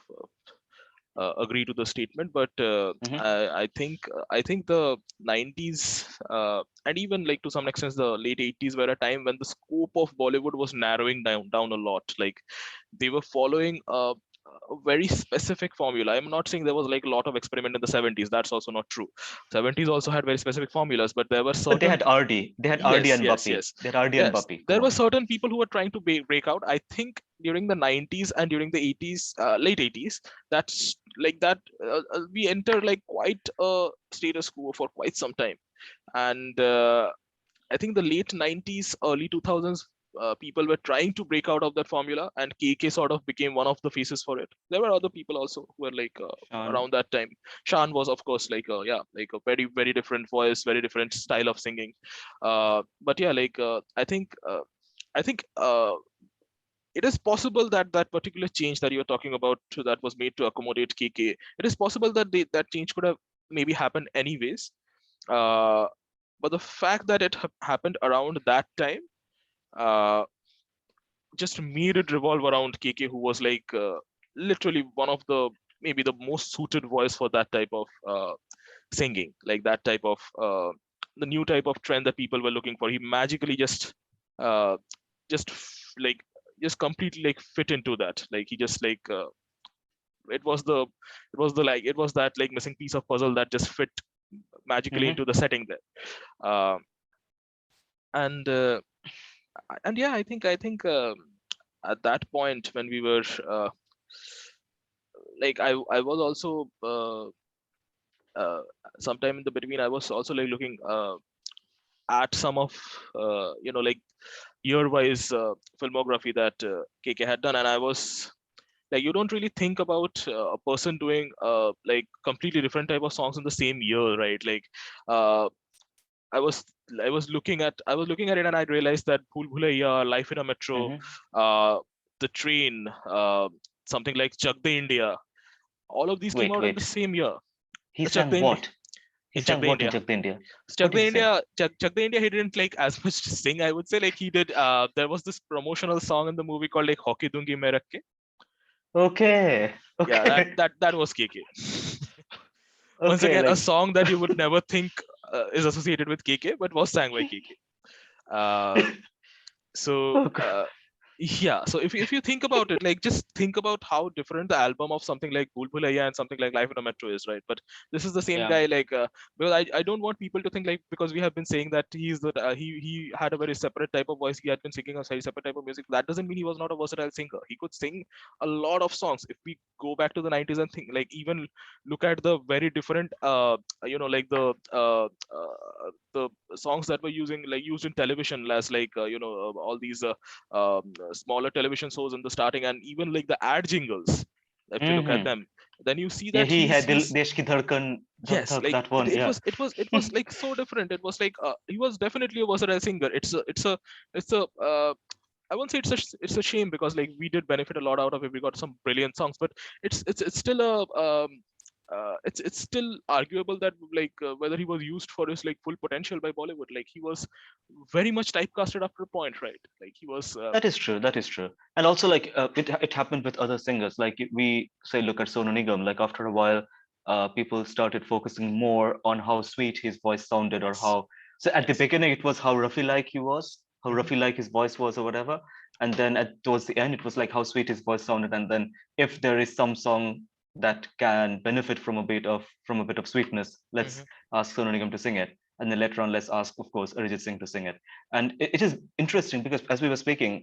S2: agree to the statement, but
S1: Hmm.
S2: I think the 90s and even like to some extent the late 80s were a time when the scope of Bollywood was narrowing down a lot. Like they were following a very specific formula. I'm not saying there was like a lot of experiment in the 70s. That's also not true. 70s also had very specific formulas, but there were
S1: But they
S2: certain.
S1: had RD. They had RD
S2: Yes,
S1: and
S2: yes,
S1: Buppy.
S2: yes,
S1: They had RD and
S2: yes.
S1: Buppy. Come
S2: There were
S1: on.
S2: certain people who were trying to break out. I think during the 90s and during the 80s, late 80s, that's like that. We entered like quite a status quo for quite some time, and I think the late 90s, early 2000s, people were trying to break out of that formula, and KK sort of became one of the faces for it. There were other people also who were like
S1: Sean.
S2: around that time. Shan was, of course, like yeah, like a very very different voice, very different style of singing. But yeah, like I think it is possible that that particular change that you're talking about that was made to accommodate KK, it is possible that that change could have maybe happened anyways. Uh, but the fact that it happened around that time uh, just made it revolve around KK, who was like literally one of the maybe the most suited voice for that type of singing, like that type of the new type of trend that people were looking for. He magically uh, just like just completely like fit into that. Like he just like it was the it was that like missing piece of puzzle that just fit magically
S1: Hmm.
S2: into the setting there. Uh, and yeah, I think at that point when we were like I was also uh, sometime in the between I was also like looking at some of like year wise filmography that KK had done, and I was like, you don't really think about a person doing like completely different type of songs in the same year, right? Like uh, I was I was looking at it and I realized that Bhool Bhulaiya, Life in a Metro,
S1: Hmm.
S2: uh, The Train, something like Chak De India, all of these came
S1: Wait,
S2: out in the
S1: wait.
S2: same year.
S1: He
S2: Chak De
S1: sang
S2: India
S1: what? He
S2: in Chak
S1: sang
S2: De
S1: what in
S2: India.
S1: Jagda India? What
S2: Chak
S1: did
S2: De
S1: he sing?
S2: India, Chak De India, he didn't like as much to sing. I would say like he did. There was this promotional song in the movie called like Hockey Dungi Mein Rakh Ke.
S1: Okay,
S2: Yeah, that
S1: okay.
S2: that that was KK. Once
S1: Okay,
S2: again, a
S1: like
S2: song that you would never think is associated with KK, but was sang by KK. Uh, so
S1: okay.
S2: yeah, so if you think about it, like just think about how different the album of something like Bhool Bhulaiya and something like Life in a Metro is, right? But this is the same
S1: Yeah.
S2: guy, like because I don't want people to think like, because we have been saying that he's the he had a very separate type of voice, he had been singing a very separate type of music. That doesn't mean he was not a versatile singer. He could sing a lot of songs. If we go back to the 90s and think, like, even look at the very different like the songs that were used in television, as like all these smaller television shows in the starting, and even like the ad jingles, if you look at
S1: Hmm.
S2: them, then you see
S1: Yeah,
S2: that
S1: he had
S2: he's
S1: Desh Ki Dhadkan, Dhak
S2: yes,
S1: Dhak,
S2: like
S1: that one.
S2: it
S1: Yeah.
S2: was like so different. It was like he was definitely a versatile singer. It's a I won't say it's a shame, because like we did benefit a lot out of it. We got some brilliant songs, but it's still it's still arguable that, like, whether he was used for his like full potential by Bollywood. Like, he was very much typecasted after a point, right? Like, he was
S1: That is true. That is true. And also, like, it happened with other singers. Like, we say, look at Sonu Nigam. Like, after a while, people started focusing more on how sweet his voice sounded, or
S2: yes,
S1: how. So at the
S2: yes.
S1: beginning, it was how roughy like he was, how
S2: Hmm.
S1: roughy like his voice was, or whatever. And then towards the end, it was like how sweet his voice sounded. And then if there is some song that can benefit from a bit of sweetness, let's
S2: Hmm.
S1: ask Sonu Nigam to sing it. And then later on, let's ask, of course, Arijit Singh to sing it. And it is interesting because, as we were speaking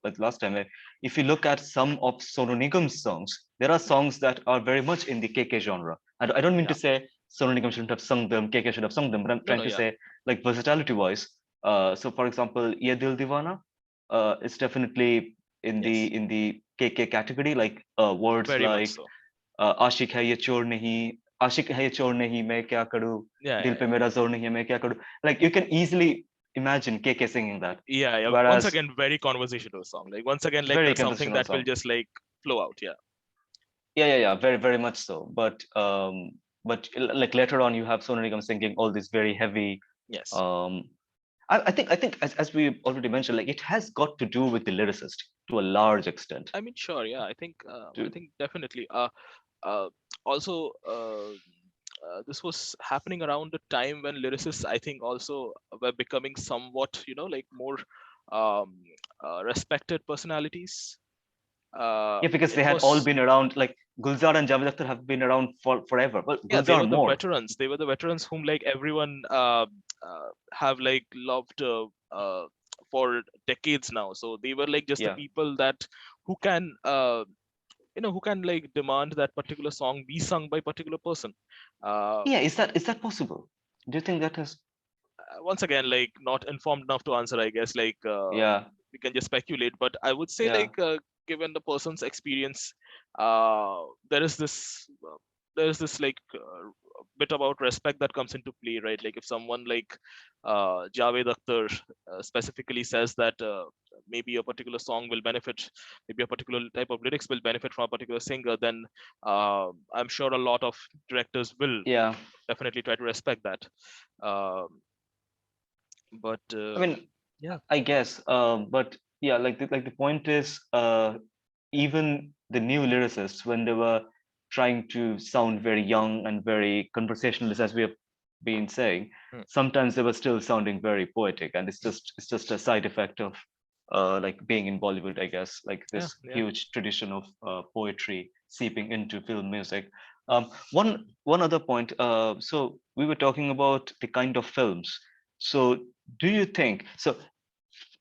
S1: like last time, if you look at some of Sonu Nigam's songs, there are songs that are very much in the KK genre. And I don't mean to
S2: Yeah.
S1: say Sonu Nigam shouldn't have sung them, KK should have sung them, but I'm
S2: No,
S1: trying
S2: no,
S1: to
S2: yeah.
S1: say, like, versatility wise. So, for example, Ye Dil Diwana is definitely
S2: Yes.
S1: in the KK category, like words
S2: Very much
S1: like
S2: so.
S1: आशिक है ये चोर नहीं आशिक है ये चोर नहीं मैं क्या करूं
S2: Yeah,
S1: दिल
S2: yeah,
S1: पे
S2: yeah.
S1: मेरा जोर नहीं है मैं क्या करूं like you can easily imagine KK singing that
S2: Yeah, yeah. Once
S1: whereas
S2: again, very conversational song. Like, once again, like
S1: very
S2: that's something
S1: conventional
S2: that will
S1: song.
S2: just like flow out. Yeah.
S1: Yeah, very very much so, but like later on you have Sonu Nigam singing all these very heavy
S2: Yes.
S1: um I think as we already mentioned, like, it has got to do with the lyricist to a large extent.
S2: I mean, sure. Yeah. I
S1: To,
S2: think definitely. Uh, also, this was happening around the time when lyricists, I think, also were becoming somewhat, like more um, respected personalities.
S1: yeah, because
S2: It
S1: they had all
S2: was
S1: been around, like Gulzar and Javed Akhtar have been around for forever. Well,
S2: yeah, they were
S1: Gulzar
S2: the
S1: more.
S2: veterans. They were the veterans whom like everyone have like loved for decades now. So they were like just the
S1: Yeah.
S2: people that who can who can like demand that particular song be sung by particular person. uh,
S1: Yeah, is that possible? Do you think that is?
S2: Once again, like, not informed enough to answer, I guess. Like,
S1: Yeah,
S2: we can just speculate, but I would say,
S1: yeah,
S2: like, given the person's experience, uh, there is this like bit about respect that comes into play, right? Like, if someone like Javed Akhtar specifically says that maybe a particular song will benefit, maybe a particular type of lyrics will benefit from a particular singer, then I'm sure a lot of directors will
S1: yeah.
S2: definitely try to respect that. um, but
S1: I mean,
S2: yeah.
S1: I guess, but yeah, like the point is, even the new lyricists, when they were trying to sound very young and very conversationalist, as we have been saying,
S2: Hmm.
S1: sometimes they were still sounding very poetic, and it's just a side effect of like being in Bollywood, I guess, like
S2: Yeah,
S1: this
S2: yeah.
S1: huge tradition of poetry seeping into film music. One other point. So we were talking about the kind of films. So do you think so?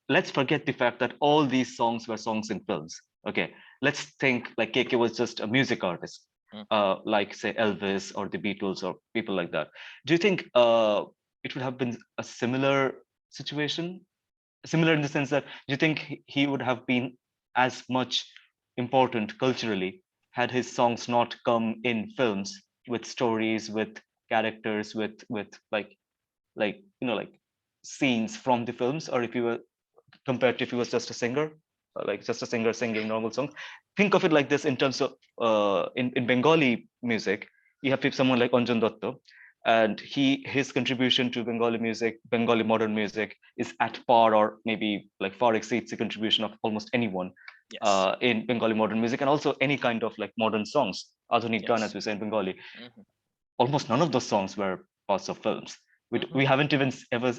S1: Let's forget the fact that all these songs were songs in films. Okay, let's think like KK was just a music artist,
S2: Hmm.
S1: like say Elvis or the Beatles or people like that. Do you think it would have been a similar situation? Similar in the sense that do you think he would have been as much important culturally had his songs not come in films with stories, with characters, with like like scenes from the films, or if you were compared to if he was just a singer, like just a singer singing normal songs. Think of it like this in terms of in Bengali music, you have someone like Anjan Dotto, and his contribution to Bengali music, Bengali modern music, is at par or maybe like far exceeds the contribution of almost anyone
S2: Yes.
S1: in Bengali modern music, and also any kind of like modern songs, adhunik gan as
S2: Yes.
S1: we say in Bengali.
S2: Hmm.
S1: almost none of those songs were parts of films. We haven't even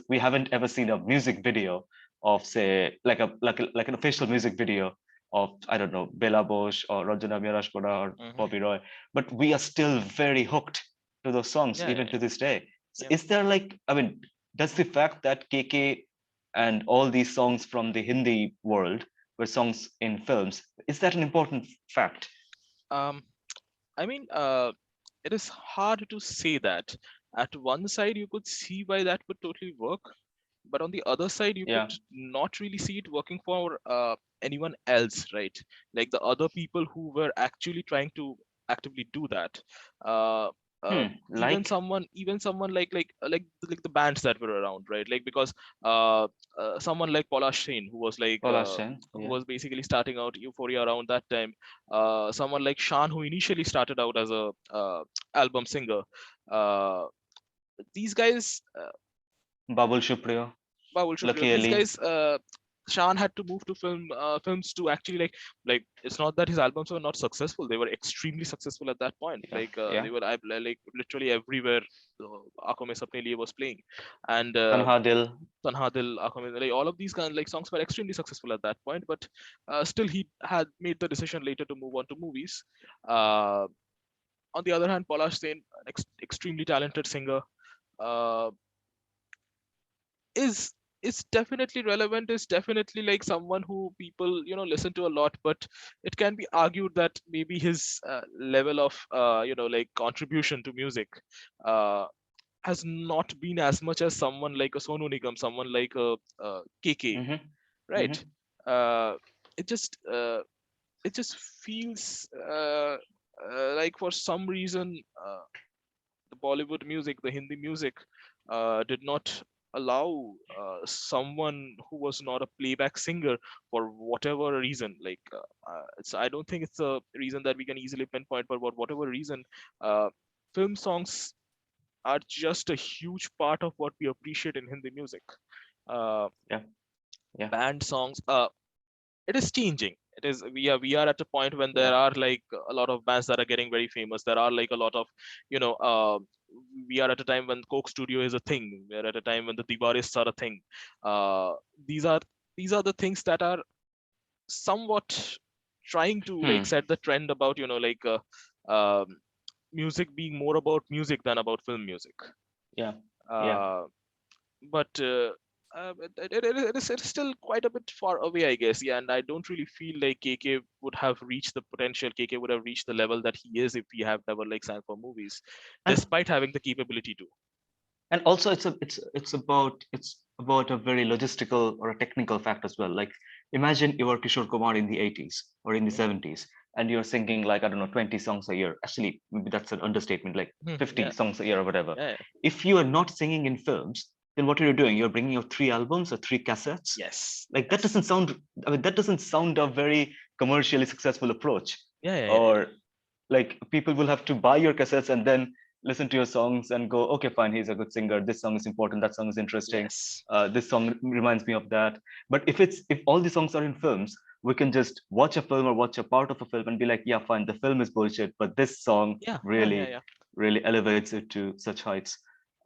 S1: we haven't ever seen a music video of, say, like an official music video of, I don't know, Bela Bosch or Ranjana Mirashkona or
S2: Hmm.
S1: Bobby Roy, but we are still very hooked to those songs
S2: Yeah,
S1: even
S2: yeah,
S1: to this day. So
S2: yeah.
S1: is there like, I mean, does the fact that KK and all these songs from the Hindi world were songs in films, is that an important fact?
S2: Um, I mean, it is hard to say that. At one side, you could see why that would totally work, but on the other side, you could
S1: Yeah.
S2: not really see it working for anyone else, right? Like the other people who were actually trying to actively do that. Uh,
S1: Like
S2: even someone like the bands that were around, right? Like because uh, someone like Polash Sen,
S1: Polashen,
S2: who
S1: yeah.
S2: was basically starting out Euphoria around that time. Someone like Shan, who initially started out as a album singer. Uh, these guys
S1: Babul Supriyo,
S2: Bahul Shukriya.
S1: Lucky
S2: These
S1: Ali.
S2: guys, Shan had to move to films to actually like it's not that his albums were not successful. They were extremely successful at that point.
S1: Yeah,
S2: They
S1: yeah.
S2: were like literally everywhere. Aankhon Mein Sapne Liye was playing, and
S1: Tanha Dil.
S2: Tanha Dil, Aankhon Mein, like all of these kind of like songs were extremely successful at that point. But still, he had made the decision later to move on to movies. Uh, on the other hand, Polash Sen, an extremely talented singer, uh, is is definitely relevant, is definitely like someone who people listen to a lot, but it can be argued that maybe his level of like contribution to music uh, has not been as much as someone like a Sonu Nigam, someone like a, KK,
S1: Mm-hmm.
S2: right?
S1: Mm-hmm.
S2: uh, it just uh, it just feels like for some reason the Bollywood music, the Hindi music, did not allow someone who was not a playback singer for whatever reason. I don't think it's a reason that we can easily pinpoint, but for whatever reason, uh, film songs are just a huge part of what we appreciate in Hindi music. Uh,
S1: Yeah, yeah.
S2: Band songs. It is changing. We are at a point when there
S1: Yeah.
S2: are like a lot of bands that are getting very famous. There are like a lot of you know we are at a time when Coke Studio is a thing. We are at a time when the Diwarists are a thing. uh, these are these are the things that are somewhat trying to like
S1: Hmm.
S2: set the trend about um, music being more about music than about film music.
S1: Yeah. Yeah.
S2: uh, but it is still quite a bit far away, I guess. Yeah, and I don't really feel like KK would have reached the potential. KK would have reached the level that he is if he have never like sang for movies,
S1: And
S2: despite having the capability to.
S1: also it's about a very logistical or a technical fact as well. Like, imagine you were Kishore Kumar in the 80s or in the
S2: Mhm.
S1: 70s, and you're singing, like, I don't know, 20 songs a year. Actually, maybe that's an understatement, like
S2: Yeah,
S1: 50 songs a year or whatever.
S2: yeah, yeah.
S1: If you are not singing in films, then what are you doing? You're bringing out 3 albums or 3 cassettes.
S2: Yes,
S1: Like, that
S2: yes,
S1: doesn't sound, I mean, that doesn't sound a very commercially successful approach.
S2: yeah, yeah, yeah, yeah.
S1: Or like, people will have to buy your cassettes and then listen to your songs and go, okay, fine, he's a good singer, this song is important, that song is interesting,
S2: Yes,
S1: this song reminds me of that. But if all the songs are in films, we can just watch a film or watch a part of a film and be like, yeah, fine, the film is bullshit, but this song
S2: yeah, yeah, yeah,
S1: really
S2: yeah.
S1: really elevates it to such heights.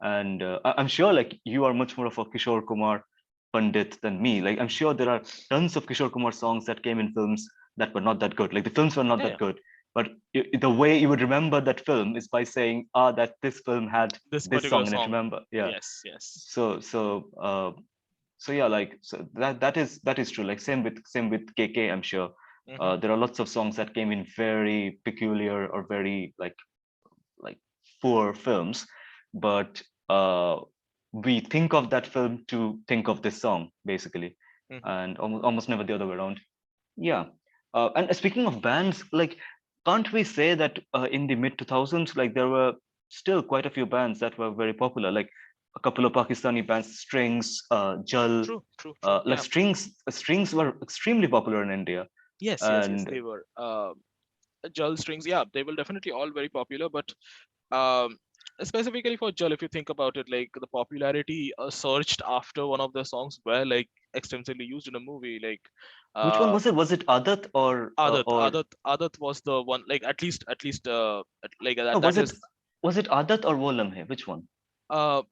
S1: And I'm sure, like, you are much more of a Kishore Kumar pundit than me. Like, I'm sure there are tons of Kishore Kumar songs that came in films that were not that good. Like, the films were not
S2: Yeah, yeah.
S1: that good, but the way you would remember that film is by saying, ah, that this film had
S2: This
S1: this
S2: particular
S1: song in it,
S2: song.
S1: remember? Yeah.
S2: Yes, yes.
S1: So yeah, like, so that is true. Like, same with KK, I'm sure.
S2: Hmm.
S1: There are lots of songs that came in very peculiar or very like poor films, but we think of that film to think of this song, basically,
S2: Hmm.
S1: and almost never the other way around. Yeah. And speaking of bands, like, can't we say that in the mid 2000s, like, there were still quite a few bands that were very popular, like a couple of Pakistani bands, Strings, Jal,
S2: True, true, true.
S1: like
S2: Yeah.
S1: Strings were extremely popular in India.
S2: Yes, yes, yes.
S1: And
S2: They were. Jal strings. Yeah, they were definitely all very popular, but um specifically for Jal, if you think about it, like the popularity surged after one of the songs were like extensively used in a movie, like
S1: which one
S2: uh
S1: was it? Was it Adat or
S2: Adat was the one, like at least
S1: no?
S2: that
S1: Was
S2: is
S1: it? Was it Adat or Wo Lamhe? Which one?
S2: Uh,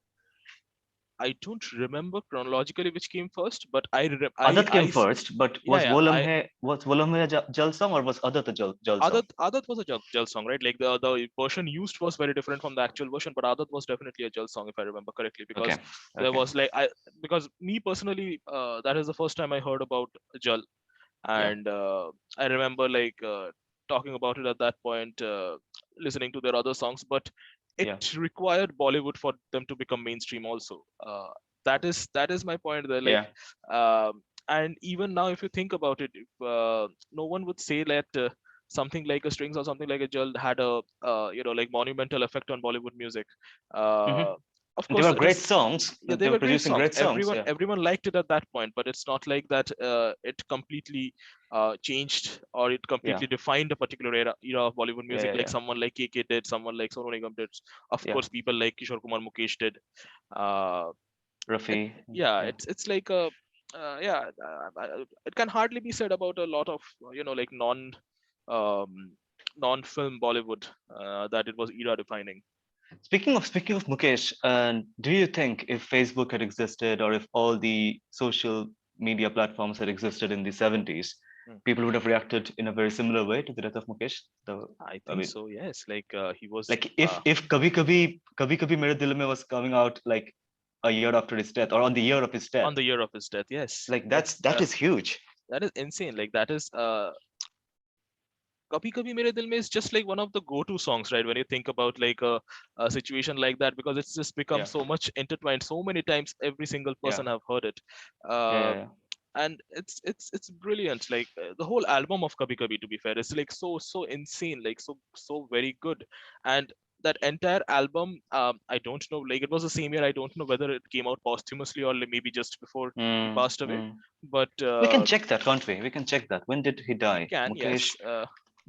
S2: I don't remember chronologically which came first, but
S1: Adat came first, but
S2: yeah, yeah,
S1: Was Wo Lamhe a Jal song or was Adat a Jal song?
S2: Adat was a Jal song, right? Like the version used was very different from the actual version, but Adat was definitely a Jal song if I remember correctly,
S1: Okay,
S2: because there
S1: okay,
S2: was like because me personally, that is the first time I heard about Jal,
S1: yeah,
S2: and I remember like talking about it at that point, listening to their other songs, but it
S1: yeah,
S2: required Bollywood for them to become mainstream also. That is my point there. Like,
S1: yeah.
S2: and even now, if you think about it, if, no one would say that. Something like a strings or something like a jal had a like monumental effect on Bollywood music.
S1: Hmm.
S2: Uh, of
S1: They
S2: course,
S1: were
S2: it
S1: great
S2: is,
S1: songs.
S2: yeah, they
S1: They were
S2: were great
S1: producing
S2: songs.
S1: great songs.
S2: Everyone
S1: Yeah,
S2: everyone liked it at that point, but it's not like that it completely changed, or it
S1: yeah,
S2: completely defined a particular era of Bollywood
S1: yeah,
S2: music,
S1: yeah,
S2: like
S1: yeah.
S2: someone like KK did, someone like Sonu Nigam did, of
S1: Yeah.
S2: course people like Kishore Kumar Mukesh did. uh, it,
S1: Rafi.
S2: yeah,
S1: Yeah.
S2: it's like a it can hardly be said about a lot of like um, non-film Bollywood, that it was era defining.
S1: Speaking of Mukesh, do you think if Facebook had existed or if all the social media platforms had existed in the 70s,
S2: Hmm.
S1: people would have reacted in a very similar way to the death of Mukesh?
S2: I
S1: I
S2: think
S1: mean,
S2: so, yes. Like he was
S1: like if Kabhi Kabhi Mere Dil Mein was coming out like a year after his death or on the year of his death,
S2: on the year of his death. Yes,
S1: like
S2: that's
S1: that is huge.
S2: that is insane. Like that is Kabhi Kabhi Mere Dil Mein is just like one of the go-to songs, right? When you think about like a situation like that, because it's just become
S1: Yeah,
S2: so much intertwined. So many times, every single
S1: yeah,
S2: person have heard it,
S1: yeah, yeah,
S2: uh,
S1: yeah.
S2: and it's brilliant. Like the whole album of Kabhi Kabhi, to be fair, is like so insane, like so very good, and that entire album, I don't know, like it was the same year. I don't know whether it came out posthumously or like maybe just before he
S1: Mm,
S2: passed away,
S1: mm.
S2: but
S1: We can check that, can't we? We can check that. When did he
S2: we
S1: die?
S2: can, yes.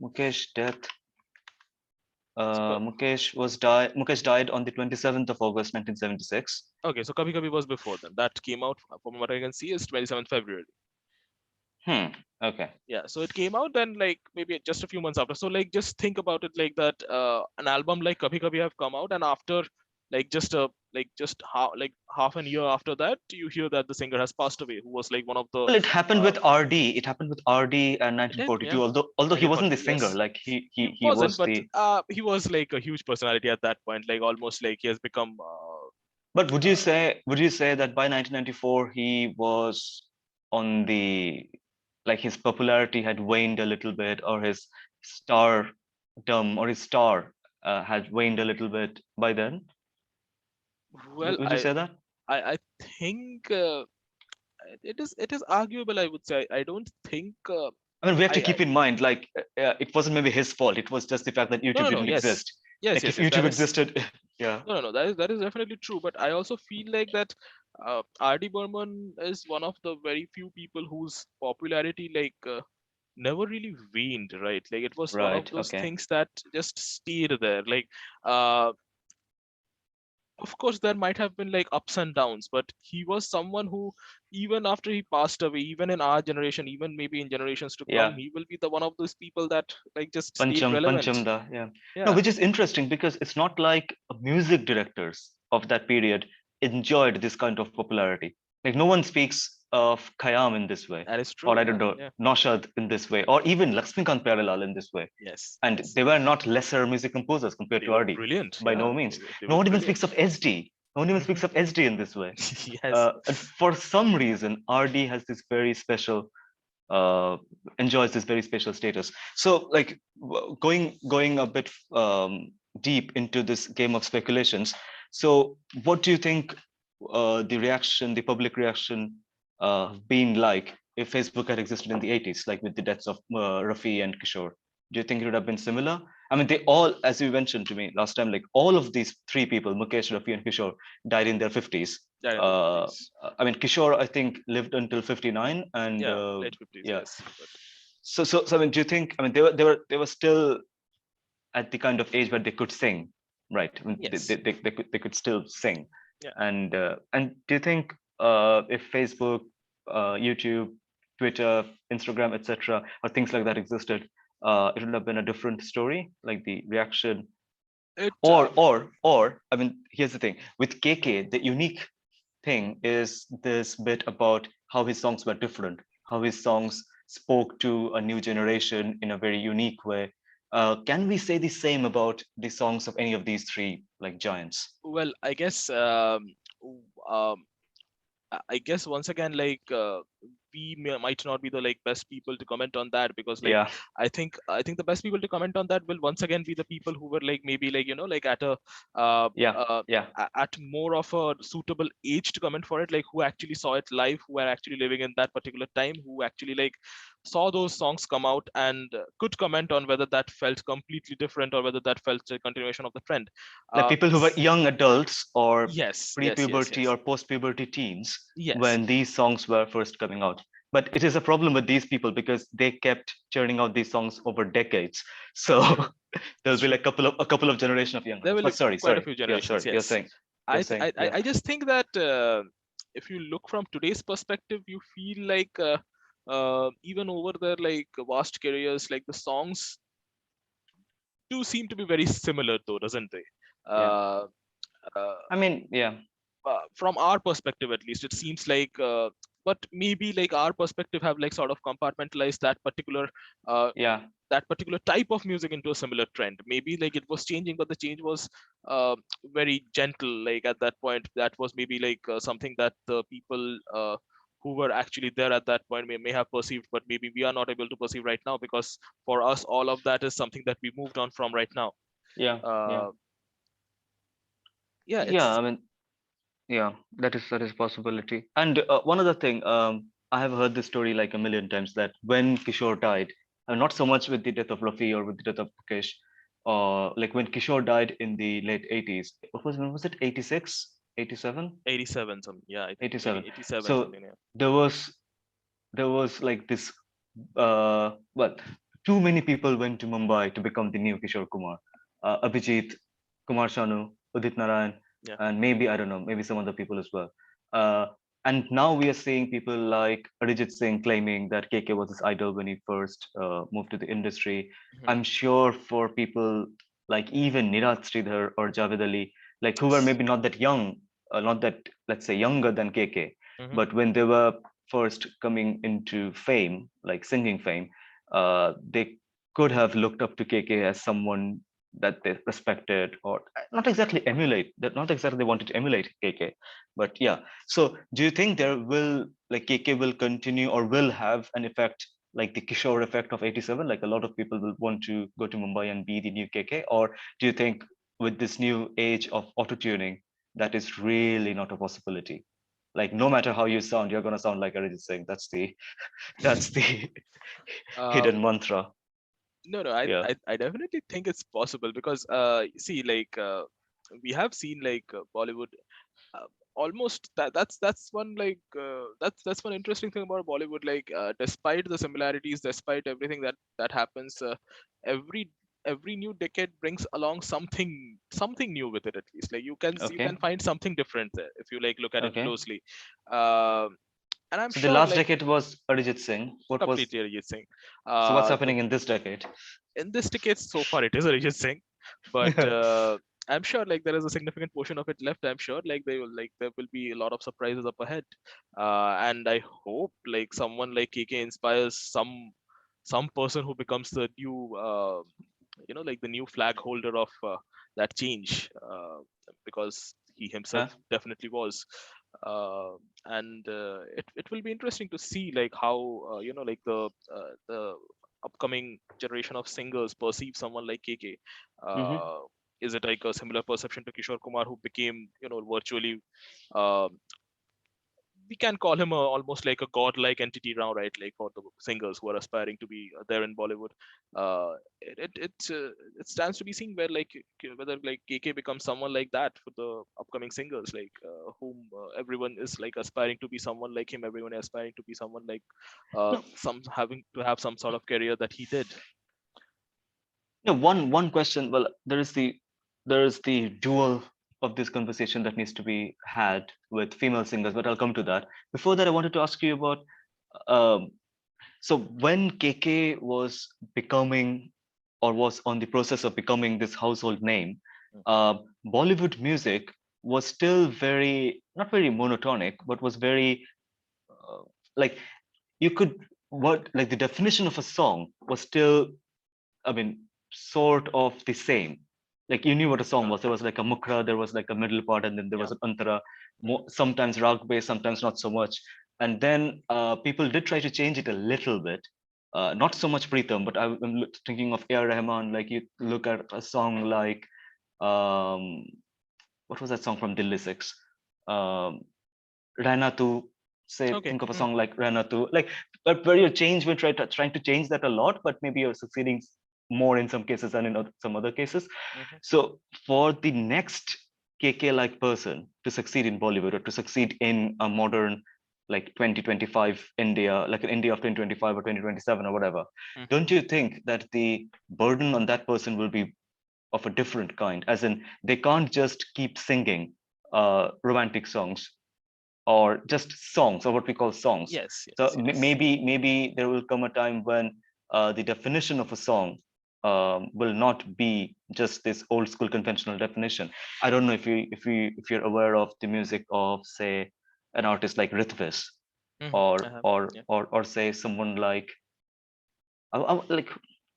S1: Mukesh death.
S2: So
S1: Mukesh died on the 27th of August 1976.
S2: okay, so Kabhi Kabhi was before then. That came out, from what I can see, is 27th February.
S1: Hmm. Okay.
S2: Yeah, so it came out then like maybe just a few months after. So like just think about it like that. An album like Kabhi Kabhi have come out, and after like just half an year after that, you hear that the singer has passed away, who was like one of the
S1: Well, it happened
S2: uh,
S1: with RD. It happened with RD and
S2: it did, yeah,
S1: 1942. Although he wasn't the
S2: 1942,
S1: singer,
S2: yes.
S1: like
S2: He
S1: he
S2: wasn't,
S1: was
S2: but
S1: the.
S2: he was like a huge personality at that point, like almost like he has become
S1: But
S2: uh,
S1: would you say that by 1994 he was on the, like his popularity had waned a little bit, or his stardom or his star had waned a little bit by then?
S2: well,
S1: Would you say that?
S2: I think it is arguable. I would say I don't think
S1: I mean, we have to
S2: I
S1: keep in mind, like, it wasn't maybe his fault. It was just the fact that
S2: no,
S1: YouTube
S2: no, no,
S1: didn't
S2: yes,
S1: exist.
S2: yes,
S1: Like,
S2: yes,
S1: if
S2: yes, that
S1: YouTube
S2: is
S1: existed, yeah,
S2: no, no, no, that is definitely true. But I also feel like that RD Burman is one of the very few people whose popularity like never really waned, right? Like it was one of
S1: right,
S2: those
S1: okay,
S2: things that just stayed there. Like uh of course there might have been like ups and downs, but he was someone who, even after he passed away, even in our generation, even maybe in generations to come,
S1: yeah.
S2: he will be the one of those people that like just stayed
S1: Pancham
S2: relevant.
S1: da, yeah. No,
S2: Yeah,
S1: which is interesting because it's not like music directors of that period enjoyed this kind of popularity. Like, no one speaks of Khayyam in this way,
S2: that is
S1: or
S2: true.
S1: I
S2: Yeah,
S1: don't know,
S2: yeah,
S1: Naushad in this way, or even Lakshmikant Pyarelal in this way.
S2: yes,
S1: And
S2: yes,
S1: they were not lesser music composers compared
S2: they
S1: to
S2: were
S1: RD,
S2: brilliant.
S1: by
S2: Yeah,
S1: no
S2: they
S1: means.
S2: were, they
S1: No
S2: were
S1: one even speaks
S2: brilliant.
S1: of SD. No one even
S2: Mhm.
S1: speaks of SD in this way.
S2: Yes.
S1: And for some reason, RD has this very special, uh, enjoys this very special status. So, like, going a bit deep into this game of speculations. So, what do you think the public reaction, been like if Facebook had existed in the 80s, like with the deaths of Rafi and Kishore? Do you think it would have been similar? I mean, they all, as you mentioned to me last time, like all of these three people, Mukesh, Rafi, and Kishore, died in their 50s.
S2: Yeah, in the
S1: Uh,
S2: 50s.
S1: I mean, Kishore, I think, lived until 59, and
S2: Yeah, late 50s,
S1: yeah.
S2: yes. But
S1: So, I mean, do you think? I mean, they were still at the kind of age where they could sing, right? I mean,
S2: yes.
S1: they could still sing,
S2: Yeah.
S1: and do you think if Facebook, YouTube, Twitter, Instagram, etc., or things like that existed, it would have been a different story, like the reaction.
S2: It
S1: Or I mean, here's the thing with KK, the unique thing is this bit about how his songs were different, how his songs spoke to a new generation in a very unique way. Can we say the same about the songs of any of these three like giants?
S2: well, I guess w- um, I guess once again, like might not be the like best people to comment on that, because like
S1: Yeah,
S2: I think the best people to comment on that will once again be the people who were like maybe like like at a uh,
S1: yeah,
S2: uh,
S1: yeah.
S2: at more of a suitable age to comment for it, like who actually saw it live, who were actually living in that particular time, who actually like saw those songs come out and could comment on whether that felt completely different or whether that felt a continuation of the trend.
S1: Like
S2: Uh,
S1: people who were
S2: s-
S1: young adults or
S2: yes, yes, yes,
S1: pre-puberty
S2: yes,
S1: or post-puberty teens
S2: yes.
S1: when these songs were first coming out. But it is a problem with these people because they kept churning out these songs over decades. So
S2: It's true.
S1: there'll
S2: It's
S1: be
S2: true.
S1: like a couple of generation of young
S2: There
S1: adults.
S2: will
S1: But
S2: be
S1: sorry,
S2: quite a
S1: sorry.
S2: few
S1: Yeah,
S2: generations.
S1: sorry. You're
S2: Yes,
S1: saying, you're saying, yeah,
S2: I just think that if you look from today's perspective, you feel like even over their like vast careers, like the songs do seem to be very similar, though, doesn't they?
S1: yeah.
S2: Uh, uh,
S1: I mean, yeah,
S2: from our perspective, at least, it seems like. But maybe like our perspective have like sort of compartmentalized uh,
S1: yeah,
S2: that particular type of music into a similar trend. Maybe like it was changing, but the change was uh, very gentle. Like at that point, that was maybe like something that the people who were actually there at that point may have perceived, but maybe we are not able to perceive right now, because for us, all of that is something that we moved on from right now.
S1: yeah, yeah,
S2: Uh, yeah,
S1: yeah.
S2: it's
S1: I mean, yeah, that is a possibility. And one other thing, I have heard this story like a million times that when Kishore died, not so much with the death of Rafi or with the death of Mukesh, like when Kishore died in the late 80s, when was it? 86, 87,
S2: 87 some, yeah, I think maybe
S1: 87.
S2: 87
S1: So
S2: something. Yeah.
S1: there was there was like this well, too many people went to Mumbai to become the new Kishore Kumar. Abhijit, Kumar Sanu, Udit Narayan,
S2: Yeah.
S1: and maybe, I don't know, maybe some other people as well. Uh, and now we are seeing people like Arijit Singh claiming that KK was his idol when he first moved to the industry.
S2: Mhm.
S1: I'm sure for people like even Niraj Sridhar or Javed Ali, like who were maybe not that young, not that, let's say, younger than KK,
S2: Mhm.
S1: but when they were first coming into fame, like singing fame, they could have looked up to KK as someone that they respected, or not exactly emulate, that not exactly they wanted to emulate KK, but yeah. So do you think there will, like KK will continue or will have an effect like the Kishore effect of 87? Like a lot of people will want to go to Mumbai and be the new KK, or do you think with this new age of auto tuning, that is really not a possibility? Like no matter how you sound, you're gonna sound like Arijit Singh. That's the
S2: Uh,
S1: hidden mantra.
S2: no, no,
S1: Yeah.
S2: I definitely think it's possible, because see, like we have seen like Bollywood uh, almost that's one like that's one interesting thing about Bollywood. Like despite the similarities, despite everything that happens, every every new decade brings along something new with it. At least like you
S1: Okay.
S2: can find something different there if you like look at it
S1: Okay.
S2: closely. Um and I'm
S1: So the
S2: sure
S1: last
S2: like
S1: decade was Arijit Singh. What was
S2: completely Arijit Singh.
S1: so? What's
S2: The
S1: happening in this decade?
S2: in this decade so far it is Arijit Singh, but I'm sure like there is a significant portion of it left. I'm sure like there will be a lot of surprises up ahead, and I hope like someone like KK inspires some person who becomes the new like the new flag holder of that change, because he himself
S1: Huh?
S2: definitely was. uh, and it will be interesting to see like how like the upcoming generation of singers perceive someone like KK.
S1: Mm-hmm.
S2: Uh, is it like a similar perception to Kishore Kumar, who became virtually uh, we can call him almost like a godlike entity now, right? Like for the singers who are aspiring to be there in Bollywood, uh, it stands to be seen where like whether like KK becomes someone like that for the upcoming singers, like whom everyone is like aspiring to be someone like him. Everyone is aspiring to be someone like
S1: No,
S2: some having to have some sort of career that he did.
S1: no. One question. Well, there is the dual of this conversation that needs to be had with female singers, but I'll come to that. Before that, I wanted to ask you about. Um, so when KK was becoming, or was on the process of becoming this household name,
S2: Mm.
S1: Bollywood music was still very, not very monotonic, but was very uh, like you could, what, like the definition of a song was still, I mean, sort of the same. Like you knew what a song
S2: Yeah.
S1: was. There was like a mukra, there was like a middle part, and then there was
S2: Yeah.
S1: an antara.
S2: Mhm.
S1: Sometimes rag based, sometimes not so much. And then people did try to change it a little bit. Not so much Pritam, but I'm thinking of A.R. Rahman. Like you look at a song like um, what was that song from Delhi Six? Um, Rana Tu. Say,
S2: Okay.
S1: think of a
S2: Mm.
S1: song like Rana Tu. Like, but where you change, we're trying to change that a lot, but maybe you're succeeding more in some cases than in some other cases.
S2: Mhm.
S1: So for the next KK like person to succeed in Bollywood or to succeed in a modern like 2025 India, like an India of 2025 or 2027 or whatever,
S2: Mhm.
S1: don't you think that the burden on that person will be of a different kind? As in, they can't just keep singing romantic songs or just songs or what we call songs.
S2: Yes.
S1: So
S2: Yes. Yes.
S1: maybe there will come a time when the definition of a song will not be just this old school conventional definition. I don't know if you're aware of the music of, say, an artist like Ritwik,
S2: Mhm.
S1: or
S2: I have.
S1: or
S2: Yeah.
S1: or or say someone like like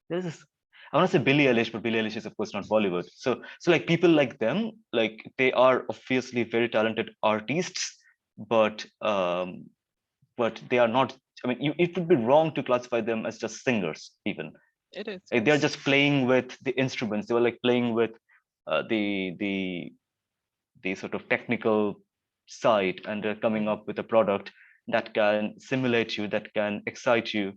S1: there's this. I want to say Billie Eilish, but Billie Eilish is of course not Bollywood. So like people like them, like they are obviously very talented artists, but they are not. I mean, it would be wrong to classify them as just singers. Even
S2: It is.
S1: like, they're
S2: Yes.
S1: just playing with the instruments. They were like playing with the sort of technical side, and they're coming
S2: Mhm.
S1: up with a product that can simulate you, that can excite you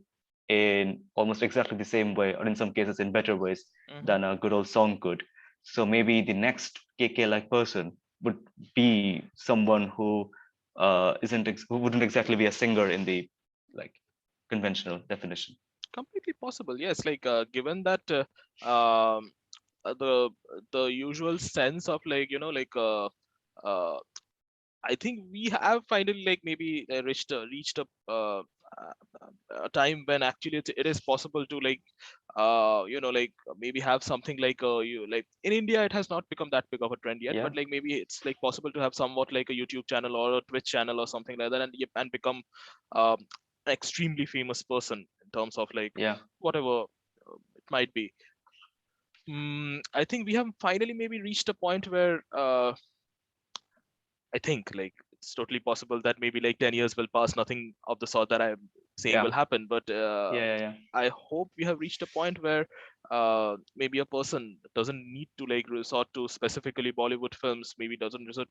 S1: in almost exactly the same way, or in some cases in better ways
S2: Mhm.
S1: than a good old song could. So maybe the next KK like person would be someone who who wouldn't exactly be a singer in the like conventional definition.
S2: Completely possible. Yes. Like given that um, the usual sense of like uh, I think we have finally like maybe reached a time when actually it is possible to like like maybe have something like you like in India it has not become that big of a trend yet,
S1: Yeah,
S2: but like maybe it's like possible to have somewhat like a YouTube channel or a Twitch channel or something like that, and yep, and become um, an extremely famous person in terms of like
S1: yeah,
S2: whatever it might be. I think we have finally maybe reached a point where I think like it's totally possible that maybe like 10 years will pass, nothing of the sort that I'm saying will
S1: yeah,
S2: happen. But
S1: yeah.
S2: I hope we have reached a point where maybe a person doesn't need to like resort to specifically Bollywood films, maybe doesn't resort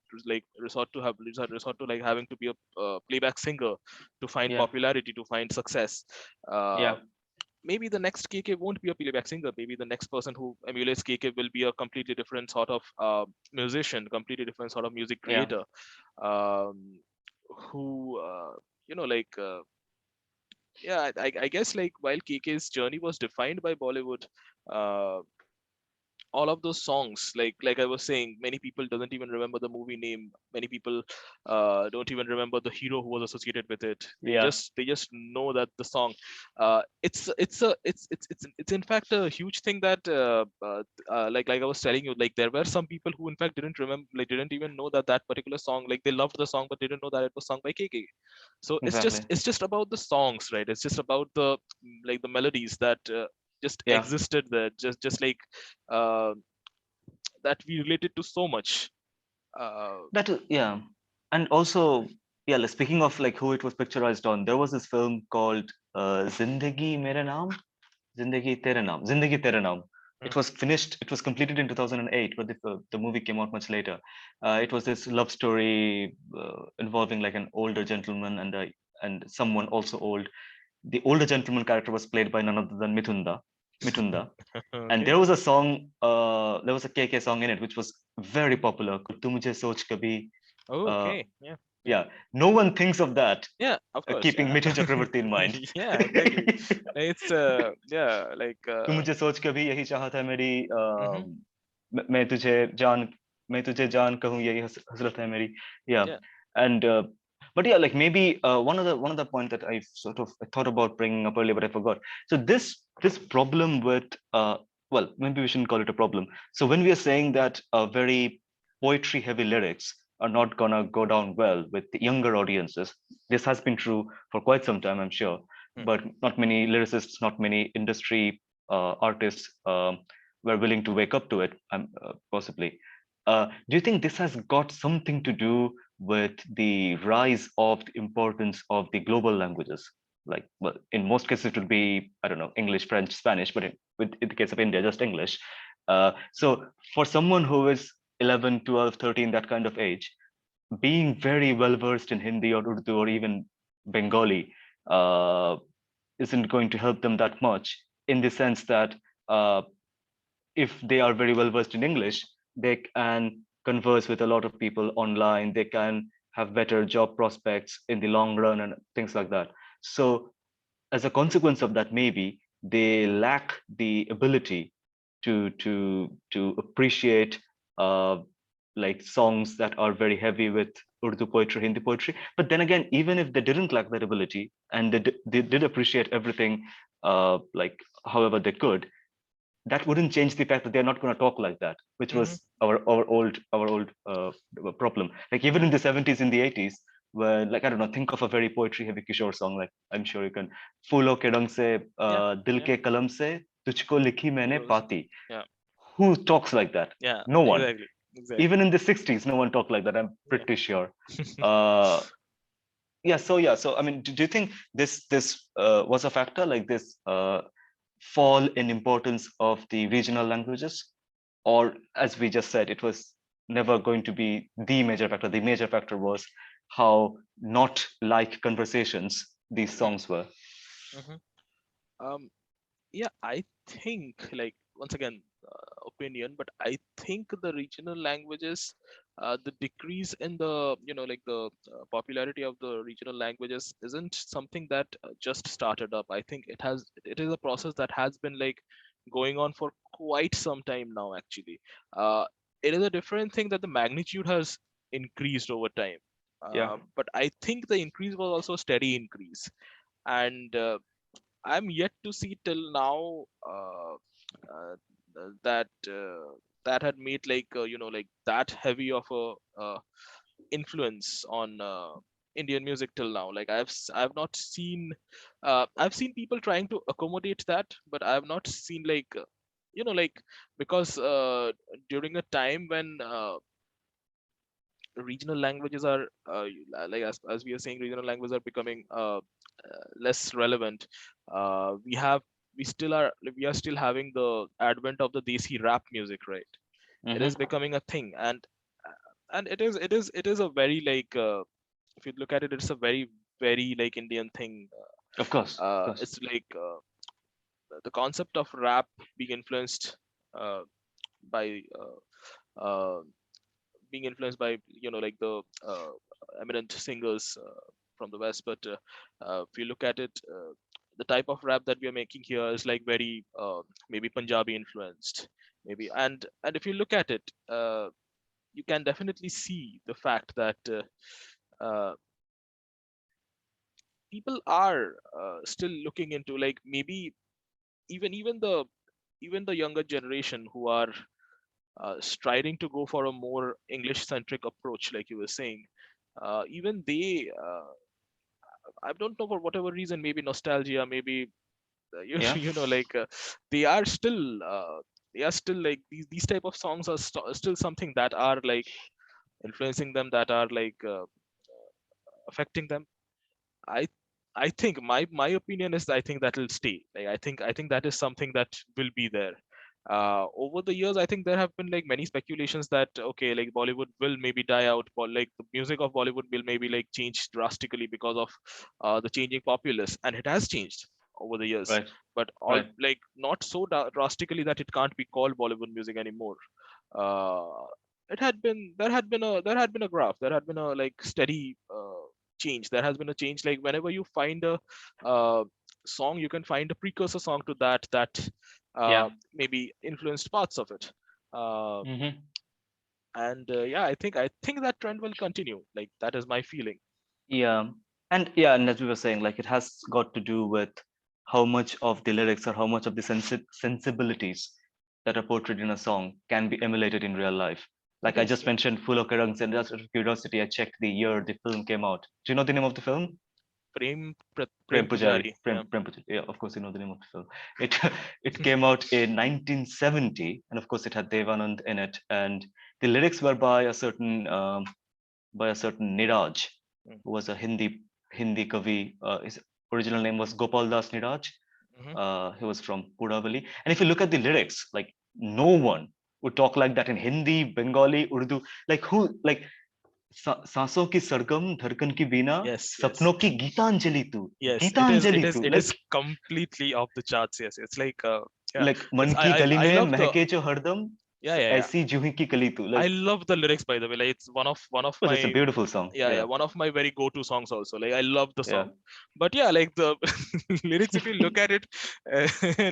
S2: to like having to be a playback singer to find
S1: Yeah,
S2: popularity, to find success. Uh,
S1: yeah,
S2: Maybe the next KK won't be a playback singer. Maybe the next person who emulates KK will be a completely different sort of musician, completely different sort of music
S1: yeah.
S2: creator, um, who like yeah, I guess like while KK's journey was defined by Bollywood, uh, all of those songs like I was saying, many people doesn't even remember the movie name, many people don't even remember the hero who was associated with it.
S1: Yeah,
S2: They just know that the song it's in fact a huge thing that like I was telling you, like there were some people who in fact didn't remember, like didn't even know that that particular song, like they loved the song but didn't know that it was sung by KK. So
S1: exactly.
S2: it's just about the songs, right? It's just about the like the melodies that just
S1: Yeah,
S2: existed there, just like uh, that we related to so much. Uh,
S1: yeah. And also, yeah, like, speaking of like who it was picturized on, there was this film called Zindagi Mere Naam, Zindagi Tere Naam. It
S2: mm,
S1: was finished, it was completed in 2008, but the movie came out much later. It was this love story involving like an older gentleman and someone also old. The older gentleman character was played by none other than Mitunda. And
S2: okay.
S1: there was a song, there was a KK song in it, which was very
S2: Mhm.
S1: popular, called Tu Mujhe Soch Kabhi. Uh,
S2: Okay. Yeah. Yeah.
S1: yeah, no one thinks of that,
S2: Yeah. Of course.
S1: keeping
S2: Yeah.
S1: Mithun Chakravarti in mind.
S2: Yeah. Exactly. It's yeah. Like
S1: तू मुझे सोच कभी यही चाहा था मेरी
S2: mhm.
S1: मैं तुझे जान मैं तुझे जान कहूँ यही हसरत है मेरी. Yeah.
S2: Yeah.
S1: And but yeah, like maybe one of the point that I sort of thought about bringing up earlier, but I forgot. So this problem with well, maybe we shouldn't call it a problem. So when we are saying that very poetry heavy lyrics are not gonna go down well with the younger audiences, this has been true for quite some time, I'm sure.
S2: Mhm.
S1: But not many lyricists, not many industry artists were willing to wake up to it, possibly. Do you think this has got something to do with the rise of the importance of the global languages? Like, well, in most cases, it would be, I don't know, English, French, Spanish, but in the case of India, just English. So for someone who is 11, 12, 13, that kind of age, being very well versed in Hindi or Urdu or even Bengali uh, isn't going to help them that much, in the sense that uh, if they are very well versed in English, they can converse with a lot of people online. They can have better job prospects in the long run and things like that. So, as a consequence of that, maybe they lack the ability to appreciate uh, like songs that are very heavy with Urdu poetry, Hindi poetry. But then again, even if they didn't lack that ability and they did appreciate everything like however they could, that wouldn't change the fact that they're not going to talk like that, which
S2: Mhm.
S1: was our old problem. Like even in
S2: Mhm.
S1: the 70s, in the 80s, where like I don't know, think of a very poetry heavy Kishore song. Like I'm sure you can. Phoolon ke rang se,
S2: Yeah.
S1: dil
S2: Yeah.
S1: ke kalam se, tujhko likhi maine
S2: Because
S1: pati.
S2: yeah.
S1: Who talks like that?
S2: Yeah.
S1: No one.
S2: Exactly.
S1: Even
S2: Exactly.
S1: in the 60s, no one talked like that. I'm
S2: Yeah.
S1: pretty sure. Uh, yeah. So I mean, do you think this was a factor, like this fall in importance of the regional languages? Or as we just said, it was never going to be the major factor. The major factor was how not like conversations these songs were.
S2: Mhm. Um, yeah, I think like once again opinion, but I think the regional languages, the decrease in the like the popularity of the regional languages isn't something that just started up. I think it is a process that has been like going on for quite some time now. Actually, uh, it is a different thing that the magnitude has increased over time.
S1: Yeah.
S2: But I think the increase was also a steady increase, and I'm yet to see till now uh, that that had made like like that heavy of a influence on Indian music till now. Like I've not seen I've seen people trying to accommodate that, but I have not seen like like because during a time when regional languages are like as we are saying, regional languages are becoming less relevant. We have we are still having the advent of the desi rap music, right? It is
S1: Hmm.
S2: becoming a thing, and it is a very like if you look at it, it's a very like Indian thing.
S1: Of course. Of course.
S2: It's like the concept of rap being influenced uh, by being influenced by like the eminent singers from the west, but if you look at it, the type of rap that we are making here is like very maybe Punjabi influenced, maybe. And if you look at it, you can definitely see the fact that uh, people are still looking into like maybe even the younger generation who are striding to go for a more English centric approach, like you were saying. Even they, I don't know for whatever reason, maybe nostalgia, maybe
S1: Yeah.
S2: like they are still, they are still like these type of songs are still something that are like influencing them, that are like affecting them. I I think my opinion is I think that will stay. Like I think that is something that will be there. Over the years, I think there have been like many speculations that okay, like Bollywood will maybe die out, but like the music of Bollywood will maybe like change drastically because of the changing populace, and it has changed over the years.
S1: Right.
S2: But all
S1: Right.
S2: like not so drastically that it can't be called Bollywood music anymore. Uh, there had been a graph, there had been a like steady change. There has been a change. Like whenever you find a uh, song, you can find a precursor song to that
S1: Yeah.
S2: maybe influenced parts of it. Uh,
S1: Hmm.
S2: and yeah, I think that trend will continue. Like that is my feeling.
S1: Yeah. And as we were saying, like it has got to do with how much of the lyrics or how much of the sensibilities that are portrayed in a song can be emulated in real life.
S2: It
S1: Like I
S2: is,
S1: just
S2: yeah.
S1: mentioned, Full of Kerang, and just out of curiosity, I checked the year the film came out. Do you know the name of the film?
S2: Prem
S1: Pujari.
S2: Pujari, yeah.
S1: Prem Pujari. Yeah, of course you know the name of the film. It it came out in 1970, and of course it had Devanand in it, and the lyrics were by a certain Niraj, who was a Hindi Kavi. His original name was Gopal Das Niraj.
S2: Mm-hmm.
S1: He was from Pudavali. And if you look at the lyrics, like no one would talk like that in Hindi, Bengali, Urdu. Like who? Like सांसों की सरगम धड़कन की बीना
S2: Yes, yes.
S1: सपनों की गीतांजलि तू
S2: Yes, it is. It
S1: Geetanjali
S2: is.
S1: तू
S2: It is
S1: like
S2: completely off the charts. Yes, it's like, yeah.
S1: like मन
S2: It's
S1: की गली
S2: I
S1: में
S2: love the,
S1: महके जो हरदम
S2: yeah, yeah, yeah.
S1: ऐसी जूही की कली तू
S2: I
S1: like
S2: love the lyrics, by the way. Like, it's one of
S1: oh, it's a
S2: my,
S1: beautiful song.
S2: yeah, yeah,
S1: Yeah,
S2: one of my very go-to songs also. Like, I love the
S1: yeah.
S2: song. But yeah, like the lyrics, if you look at it, uh,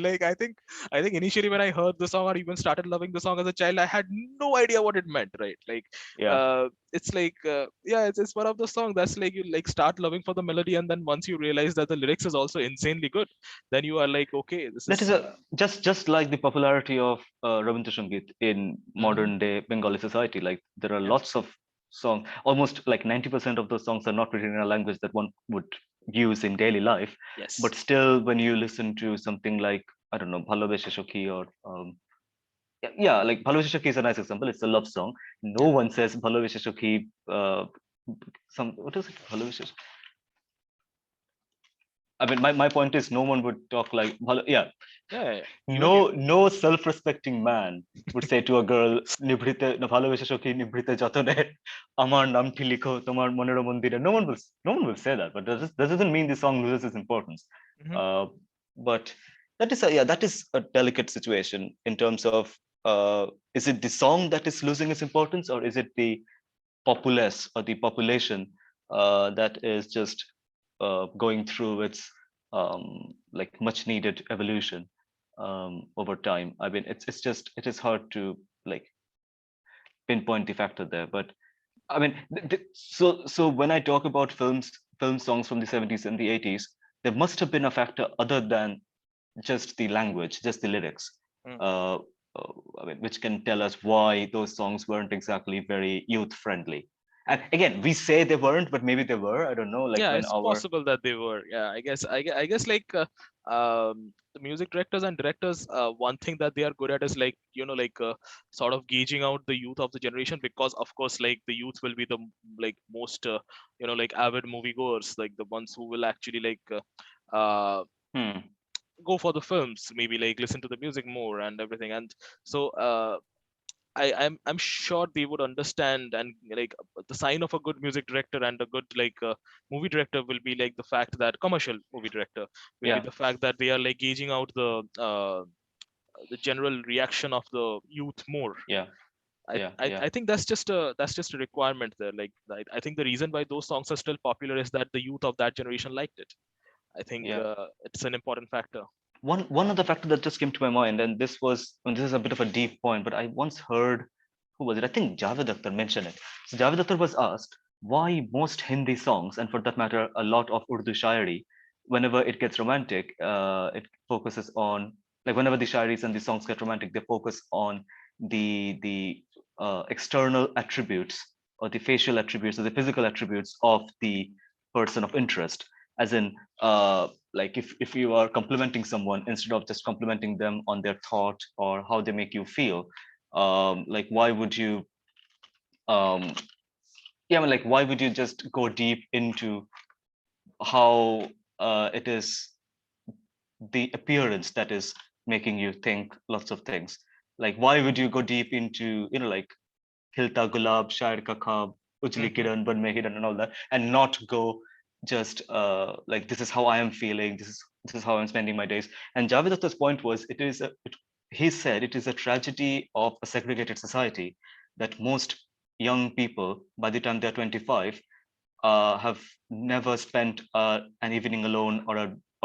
S2: like I think initially when I heard the song or even started loving the song as a child, I had no idea what it meant, right? Like,
S1: Yeah,
S2: it's like, yeah, it's one of the songs that's like you like start loving for the melody, and then once you realize that the lyrics is also insanely good, then you are like, okay, this
S1: that is
S2: is.
S1: a just like the popularity of Rabindra Sangeet in
S2: Mhm.
S1: modern day Bengali society. Like there are
S2: Yeah.
S1: lots of songs, almost like 90% of those songs are not written in a language that one would use in daily life.
S2: Yes.
S1: But still, when you listen to something like I don't know, Bhalobeshe Shokhi or yeah, like Bhalobeshe Shokhi is a nice example. It's a love song. No
S2: Yeah.
S1: one says Bhalobeshe Shokhi. Some what is it? Bhalobeshe I mean, my point is, no one would talk like, yeah,
S2: Yeah. Yeah, yeah. Even you.
S1: no self-respecting man would say to a girl, "নিভৃতে না ভালোবেসে সখী নিভৃতে যতনে আমার নামটি লিখো তোমার মনের মন্দিরে." No one will say that, but that doesn't mean the song loses its importance.
S2: Mhm.
S1: Uh, but that is a delicate situation in terms of is it the song that is losing its importance, or is it the populace or the population that is just going through its like much needed evolution over time. I mean, it's just it is hard to like pinpoint the factor there, but I mean, so when I talk about film songs from the 70s and the 80s, there must have been a factor other than just the language, just the lyrics,
S2: Mm.
S1: uh, I mean, which can tell us why those songs weren't exactly very youth friendly. And again, we say they weren't, but maybe they were. I don't know. Like
S2: Yeah,
S1: when
S2: it's
S1: our
S2: possible that they were. Yeah, I guess like the music directors and directors, one thing that they are good at is like like sort of gauging out the youth of the generation, because of course like the youth will be the like most like avid moviegoers, like the ones who will actually like
S1: hmm,
S2: go for the films, maybe like listen to the music more and everything. And so I'm sure they would understand, and like the sign of a good music director and a good like movie director will be like the fact that commercial movie director will be
S1: yeah,
S2: the fact that they are like gauging out the general reaction of the youth more.
S1: yeah, yeah, yeah,
S2: I think that's just a requirement there. Like I think the reason why those songs are still popular is that the youth of that generation liked it. I think
S1: yeah.
S2: it's an important factor.
S1: One other factor that just came to my mind, and this is a bit of a deep point, but I once heard who was it? I think Javed Akhtar mentioned it. So Javed Akhtar was asked why most Hindi songs, and for that matter, a lot of Urdu shairi, whenever it gets romantic, it focuses on like whenever the shairis and the songs get romantic, they focus on the external attributes or the facial attributes or the physical attributes of the person of interest, as in like if you are complimenting someone instead of just complimenting them on their thought or how they make you feel, like why would you um yeah I mean, like why would you just go deep into how it is the appearance that is making you think lots of things, like why would you go deep into like hilta gulab shair ka khab ujli
S2: Hmm.
S1: kiran ban mein hiran and all that, and not go just like this is how I am feeling, this is how I'm spending my days. And Javed Akhtar's point was he said it is a tragedy of a segregated society that most young people by the time they're 25 have never spent an evening alone or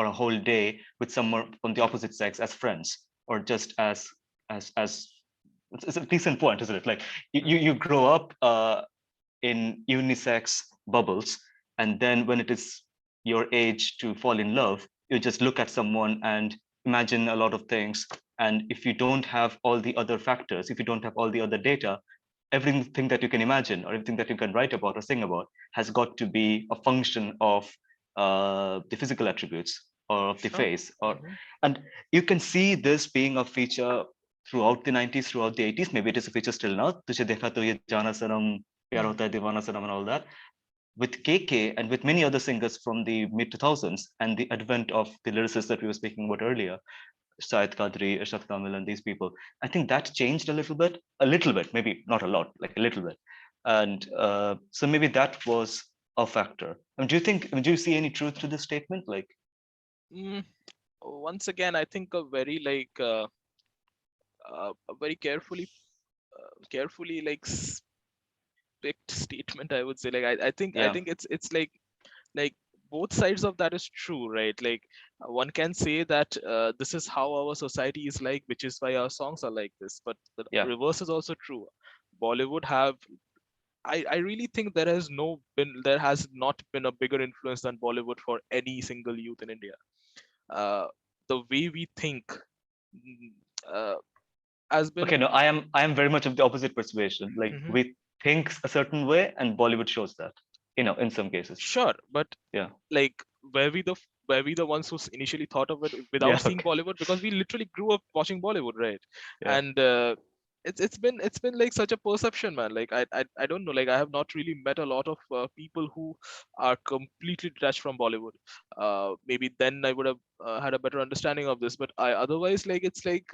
S1: a whole day with someone from the opposite sex as friends or just as it's a decent point, isn't it? Like you grow up in unisex bubbles, and then when it is your age to fall in love, you just look at someone and imagine a lot of things, And if you don't have all the other factors, if you don't have all the other data, everything that you can imagine or everything that you can write about or sing about has got to be a function of the physical attributes or of the
S2: Sure.
S1: face. Or
S2: Hmm.
S1: and you can see this being a feature throughout the 90s, throughout the 80s. Maybe it is a feature still now. Tujhe dekha to ye jana sanam, pyar hota hai divana sanam, and all that. With KK and with many other singers from the mid 2000s and the advent of the lyricists that we were speaking about earlier, Syed Kadri, Irshad Kamil, and these people, I think that changed a little bit, maybe not a lot, like a little bit. And so maybe that was a factor. Do you see any truth to this statement? Like,
S2: Mm, Once again, I think a very a very carefully like picked statement, I would say. Like I
S1: yeah,
S2: think like both sides of that is true, right? Like one can say that this is how our society is like, which is why our songs are like this, but the
S1: yeah.
S2: reverse is also true. Bollywood have I really think there has not been a bigger influence than Bollywood for any single youth in India. uh, the way we think, mm, uh, has
S1: Okay,
S2: been.
S1: no, I am very much of the opposite persuasion. Like
S2: Mhm.
S1: we think a certain way, and Bollywood shows that. In some cases.
S2: Sure, but
S1: Yeah,
S2: like were we the were we the ones who initially thought of it
S1: yeah,
S2: without seeing
S1: okay,
S2: Bollywood? Because we literally grew up watching Bollywood, right?
S1: yeah,
S2: And it's been like such a perception, man. Like I don't know, like I have not really met a lot of people who are completely detached from Bollywood. Maybe then I would have had a better understanding of this, but I otherwise, like it's like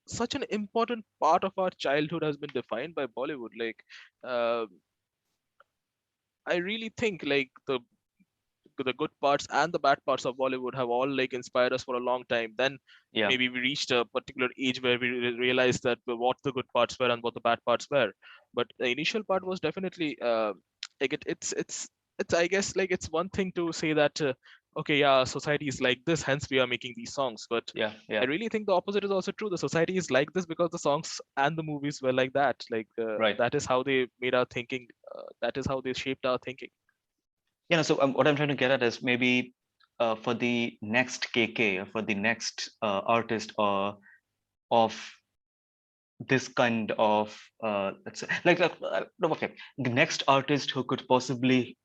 S2: such an important part of our childhood has been defined by Bollywood. Like uh, I really think like the good parts and the bad parts of Bollywood have all like inspired us for a long time. Then
S1: yeah.
S2: maybe we reached a particular age where we realized that what the good parts were and what the bad parts were. But the initial part was definitely like it's I guess like it's one thing to say that okay, yeah, society is like this, hence we are making these songs. But
S1: Yeah,
S2: I
S1: yeah,
S2: really think the opposite is also true. The society is like this because the songs and the movies were like that. Like
S1: right.
S2: that is how they made our thinking. That is how they shaped our thinking.
S1: So what I'm trying to get at is maybe for the next KK or for the next artist of this kind of let's say no, okay, the next artist who could possibly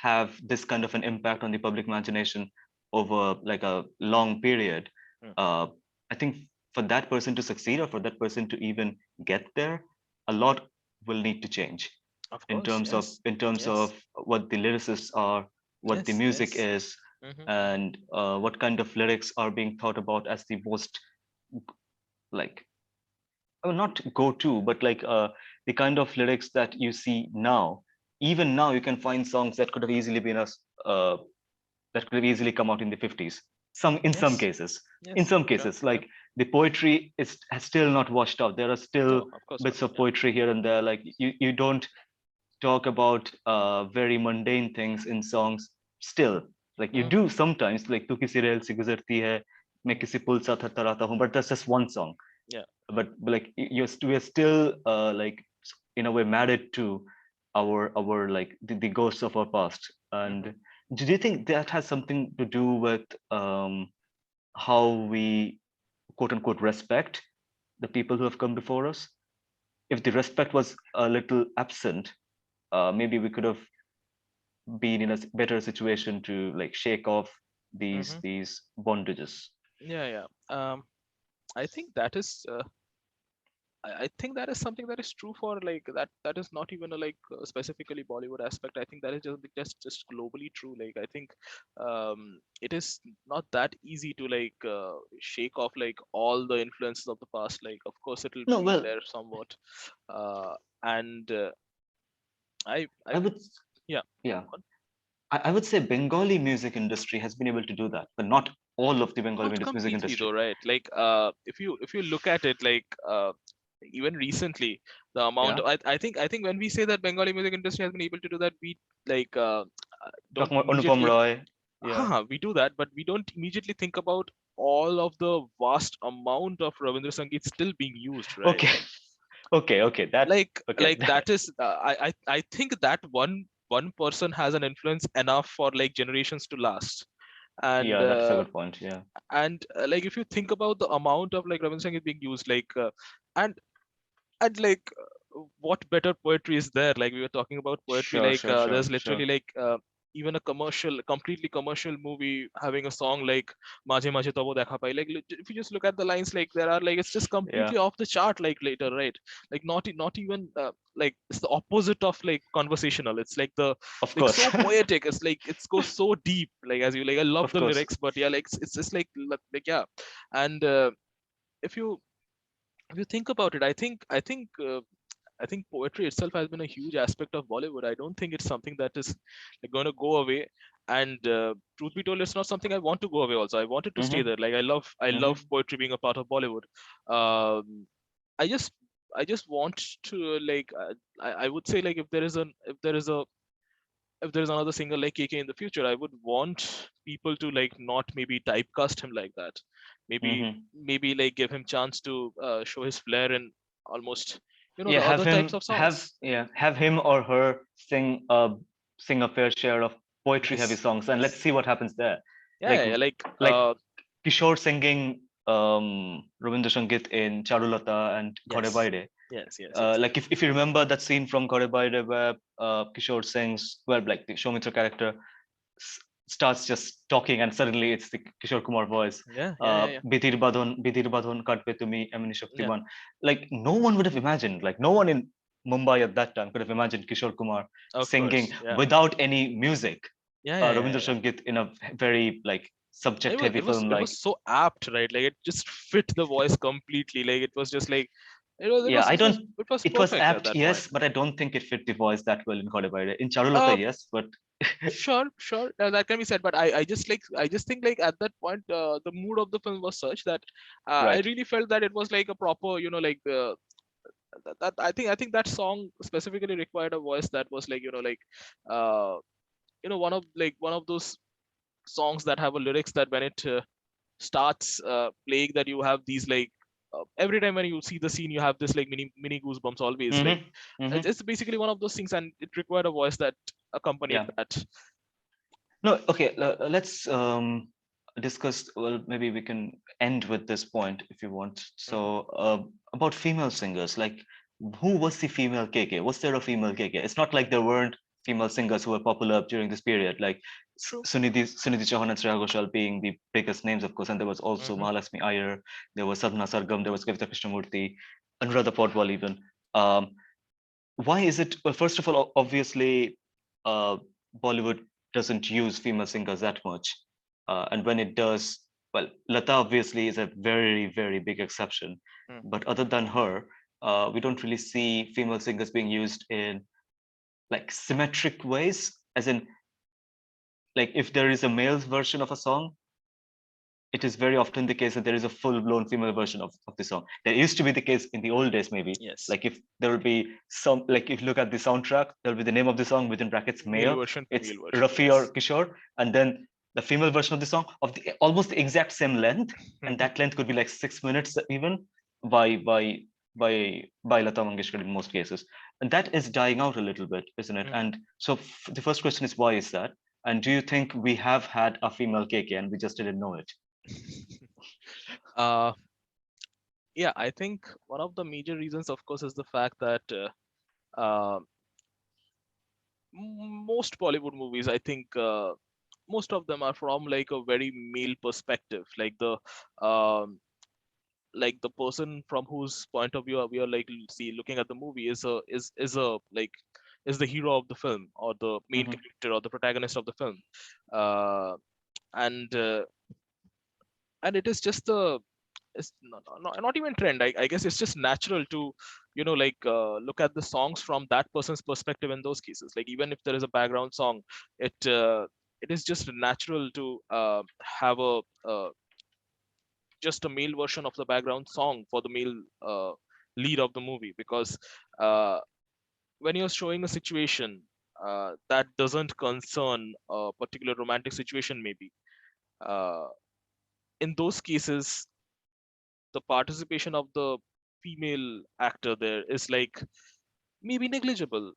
S1: have this kind of an impact on the public imagination over like a long period.
S2: Hmm.
S1: uh, I think for that person to succeed or for that person to even get there, a lot will need to change
S2: Of
S1: in
S2: course,
S1: terms of
S2: yes,
S1: in terms of
S2: yes,
S1: what the lyricists are, what the
S2: yes,
S1: music
S2: yes.
S1: is,
S2: Hmm. Hmm.
S1: and what kind of lyrics are being thought about as the most, like, not go to, but like the kind of lyrics that you see now. Even now, you can find songs that could have easily been us that could have easily come out in the 50s. In some
S2: Yes,
S1: cases,
S2: yes, sure, sure.
S1: like the poetry is has still not washed out. There are still
S2: No, of course not.
S1: bits of
S2: Yeah.
S1: poetry here and there. Like you don't talk about very mundane things in songs still. Like you
S2: Hmm.
S1: do sometimes, like tu kisi rail se guzarti hai, मैं
S2: Hmm.
S1: किसी पुल सा थरथराता हूँ, but that's just one song.
S2: Yeah.
S1: But like we're still like in a way married to our like the ghosts of our past.
S2: Hmm.
S1: And do you think that has something to do with how we quote unquote respect the people who have come before us? If the respect was a little absent, maybe we could have been in a better situation to like shake off
S2: Hmm.
S1: these bondages.
S2: Yeah, yeah. I think that is. I think that is something that is true for like that. That is not even a specifically Bollywood aspect. I think that is just globally true. Like I think it is not that easy to shake off like all the influences of the past. Like of course it will
S1: No,
S2: be
S1: well,
S2: there somewhat, and I
S1: I
S2: would
S1: would,
S2: yeah.
S1: yeah,
S2: Go on.
S1: I would say Bengali music industry has been able to do that, but not all of the Bengali
S2: Not
S1: music
S2: completely
S1: industry.
S2: though, right? Like if you look at it even recently the amount
S1: Yeah,
S2: I think when we say that Bengali music industry has been able to do that, we like don't
S1: talking about Anupam
S2: immediately
S1: Roy. Yeah.
S2: we do that, but we don't immediately think about all of the vast amount of Ravindra Sangeet still being used, right?
S1: Okay. Okay. Okay.
S2: Like that is I think that one person has an influence enough for like generations to last. and
S1: Yeah, that's a good point. Yeah.
S2: like if you think about the amount of like Ravinder Sangeet being used, like and like what better poetry is there? Like we were talking about poetry,
S1: Sure,
S2: like
S1: sure, sure,
S2: there's
S1: sure.
S2: literally like even a completely commercial movie having a song like Majhe Majhe Tabo Dekha Pai. Like if you just look at the lines, like there are like it's just
S1: Yeah,
S2: completely off the chart. Like later, right? Like not even like it's the opposite of like conversational. It's like the
S1: of
S2: like
S1: course.
S2: so poetic. It's like it goes so deep. Like as you like, I love
S1: Of
S2: the
S1: course.
S2: lyrics, but yeah, like it's just like yeah, and if you think about it, I think poetry itself has been a huge aspect of Bollywood. I don't think it's something that is like, going to go away. And truth be told, it's not something I want to go away. Also, I wanted to stay
S1: Mm-hmm.
S2: there. Like I love
S1: Mm-hmm.
S2: poetry being a part of Bollywood. Um, I just, I just want to like, I would say like if there is another singer like KK in the future, I would want people to like not maybe typecast him like that.
S1: Mm-hmm.
S2: Maybe like give him chance to show his flair in almost
S1: Yeah,
S2: the
S1: have
S2: other types
S1: him
S2: of songs.
S1: have him or her sing a fair share of poetry heavy
S2: Yes,
S1: songs, and let's
S2: yes,
S1: see what happens there.
S2: yeah,
S1: Like
S2: yeah, like
S1: like Kishore singing Rabindra Sangeet in Charulata and Ghore
S2: yes,
S1: Baide.
S2: yes, yes, yes,
S1: Like if you remember that scene from Ghore Baide where Kishore sings, well, like the Shomitra character s- starts just talking and suddenly it's the Kishore Kumar voice.
S2: yeah, yeah, yeah, yeah,
S1: Bidhir Badhon Katpe Tumi Emini
S2: yeah.
S1: Shaktiman. Like no one would have imagined, like no one in Mumbai at that time could have imagined Kishore Kumar
S2: Of
S1: singing
S2: course, yeah,
S1: without any music.
S2: yeah, yeah, yeah,
S1: Rabindra
S2: yeah.
S1: Sangeet in a very like
S2: And
S1: subject heavy film
S2: it
S1: like
S2: was so apt, right? Like it just fit the voice completely. Like it was just like
S1: yeah, I don't
S2: it was
S1: it was
S2: perfect at
S1: apt,
S2: that point.
S1: yes, but I don't think it fit the voice that well in Ghore In
S2: Uh,
S1: Charulata, yes, but
S2: sure, sure, that can be said. But I just think like at that point, the mood of the film was such that I
S1: right.
S2: really felt that it was like a proper, like that I think that song specifically required a voice that was like uh one of those songs that have a lyrics that when it starts playing, that you have these like every time when you see the scene you have this like mini goosebumps always. Like
S1: Mm-hmm. Mm-hmm.
S2: it's basically one of those things, and it required a voice that accompanied
S1: Yeah.
S2: that.
S1: No, okay, let's discuss. Well, maybe we can end with this point if you want.
S2: Mhm.
S1: So, about female singers, like who was the female KK? Was there a female KK? It's not like there weren't female singers who were popular during this period, like
S2: True.
S1: Sunidhi Chauhan and Shreya Ghoshal being the biggest names, of course, and there was also
S2: Hmm.
S1: Mahalakshmi Iyer, there was Sadhana Sargam, there was Kavita Krishnamurti, Anuradha Paudwal even. Um, why is it? Well, first of all, obviously, uh, Bollywood doesn't use female singers that much, and when it does, well, Lata obviously is a very very big exception,
S2: Hmm.
S1: but other than her, we don't really see female singers being used in like symmetric ways, as in like if there is a male's version of a song, it is very often the case that there is a full-blown female version of the song. There used to be the case in the old days, maybe.
S2: Yes.
S1: Like if there will be some, like if you look at the soundtrack, there will be the name of the song within brackets
S2: Male
S1: male.
S2: version,
S1: It's
S2: female version.
S1: Rafi or
S2: Yes.
S1: Kishore, and then the female version of the song of the almost the exact same length, and
S2: Mhm.
S1: that length could be like 6 minutes even by by by Lata Mangeshkar in most cases, and that is dying out a little bit, isn't it?
S2: Mhm.
S1: And so the first question is why is that? And do you think we have had a female KK and we just didn't know it?
S2: uh yeah, I think one of the major reasons, of course, is the fact that uh, most Bollywood movies, I think, most of them are from like a very male perspective. Um, like the person from whose point of view we are like see looking at the movie is a like is the hero of the film, or the main
S1: Mm-hmm.
S2: character, or the protagonist of the film. Uh, and it is just the it's not even trend. I guess it's just natural to look at the songs from that person's perspective in those cases. Like even if there is a background song, it is just natural to have a just a male version of the background song for the male lead of the movie, because uh, when you're showing a situation that doesn't concern a particular romantic situation, maybe uh, in those cases the participation of the female actor there is like maybe negligible.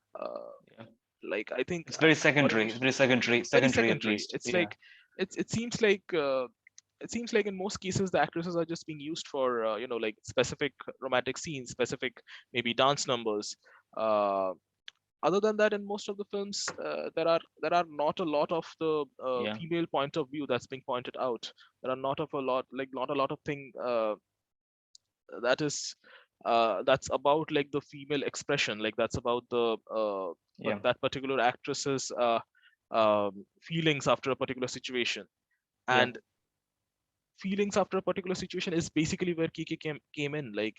S2: Like I think
S1: It's very
S2: Bollywood
S1: secondary. It's very secondary,
S2: very
S1: secondary at
S2: secondary.
S1: least.
S2: It's
S1: Yeah.
S2: like it seems like in most cases the actresses are just being used for like specific romantic scenes, specific maybe dance numbers. uh, Other than that, in most of the films, there are not a lot of the
S1: Yeah,
S2: female point of view that's being pointed out. There are not a lot of thing that is that's about like the female expression, like that's about the but
S1: yeah,
S2: that particular actress's feelings after a particular situation.
S1: yeah,
S2: And feelings after a particular situation is basically where Kiki came in, like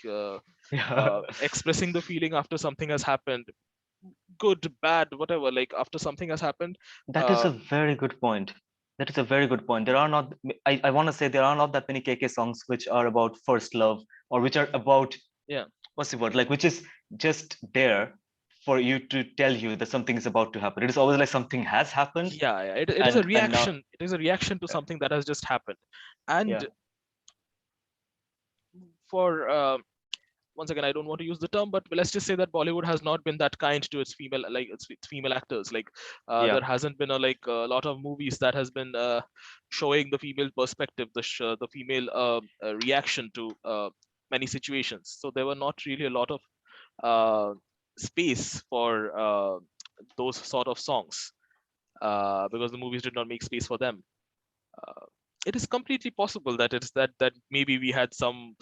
S1: yeah.
S2: expressing the feeling after something has happened, good, bad, whatever. Like after something has happened,
S1: That is
S2: uh,
S1: a very good point. That is a very good point. There are not, I want to say there are not that many KK songs which are about first love, or which are about,
S2: yeah,
S1: what's the word, like, which is just there for you to tell you that something is about to happen. It is always like something has happened,
S2: yeah. It is a
S1: and now,
S2: reaction. It is a reaction to something that has just happened. And
S1: yeah,
S2: for once again, I don't want to use the term, but let's just say that Bollywood has not been that kind to its female, like its female actors. Like there
S1: yeah.
S2: hasn't been a lot of movies that has been showing the female perspective, the female reaction to many situations. So there were not really a lot of uh, space for those sort of songs because the movies did not make space for them. Uh, it is completely possible that that maybe we had some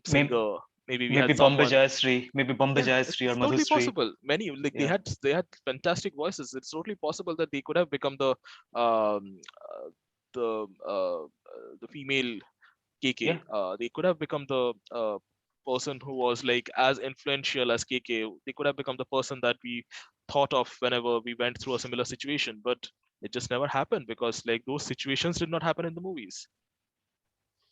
S1: Maybe,
S2: singer, maybe we
S1: maybe
S2: had
S1: Bombay
S2: someone.
S1: Jayashree, maybe Bombay
S2: Yeah,
S1: Jayashree or
S2: it's totally
S1: Madhusree.
S2: possible. Many, like
S1: Yeah,
S2: they had fantastic voices. It's totally possible that they could have become um, uh, the female KK.
S1: yeah.
S2: They could have become the person who was like as influential as KK. They could have become the person that we thought of whenever we went through a similar situation. But it just never happened because like those situations did not happen in the movies.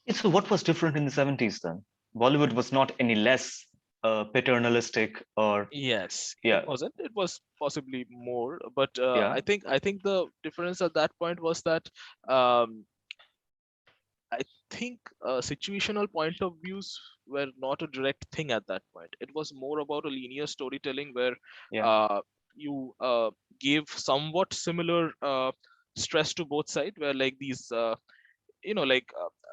S1: Yeah, so what was different in the 70s then? Bollywood was not any less paternalistic, or,
S2: Yes, it
S1: yeah,
S2: wasn't. It was possibly more, but
S1: yeah,
S2: I think the difference at that point was that um, I think situational point of views were not a direct thing at that point. It was more about a linear storytelling where
S1: yeah,
S2: uh, you gave somewhat similar stress to both sides, where like these like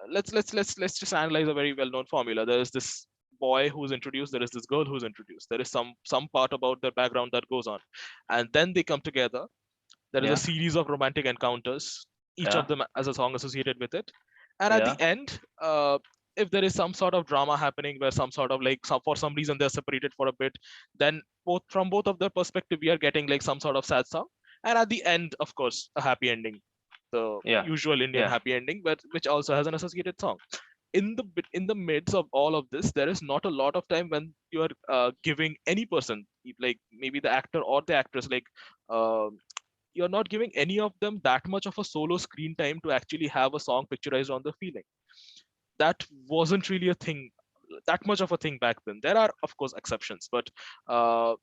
S2: let's just analyze a very well known formula. There is this boy who's introduced, there is this girl who's introduced, there is some part about their background that goes on, and then they come together. There is a
S1: yeah,
S2: series of romantic encounters, each of
S1: yeah,
S2: them as a song associated with it. And at the
S1: yeah,
S2: end, if there is some sort of drama happening where some sort of like for some reason they're separated for a bit, then both of their perspective we are getting like some sort of sad song. And at the end, of course, a happy ending, the
S1: yeah,
S2: usual Indian
S1: yeah.
S2: happy ending, but which also has an associated song. In the midst of all of this, there is not a lot of time when you are giving any person, like maybe the actor or the actress, like uh, you're not giving any of them that much of a solo screen time to actually have a song picturized on the feeling. That wasn't really a thing, that much of a thing back then. There are of course exceptions, but uh,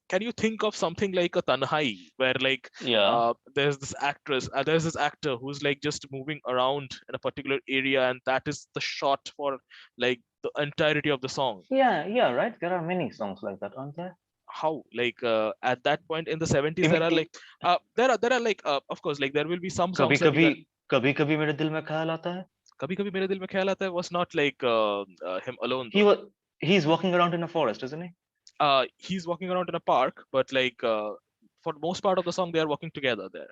S2: can you think of something like a Tanhai where like
S1: Yeah,
S2: there's this actor who's like just moving around in a particular area, and that is the shot for like the entirety of the song?
S1: yeah, yeah, right. There are many songs like that, aren't there?
S2: How like at that point in the 70s
S1: Even
S2: there are like there are like of course like there will be some
S1: कभी
S2: songs that you
S1: कभी
S2: can.
S1: कभी कभी मेरे दिल में ख्याल आता है.
S2: Kabhi Kabhi Mere Dil Mein Khayal Aata Hai was not like him alone
S1: He
S2: though.
S1: was, he's walking around in a forest, isn't he?
S2: He's walking around in a park, but like for most part of the song, they are walking together there.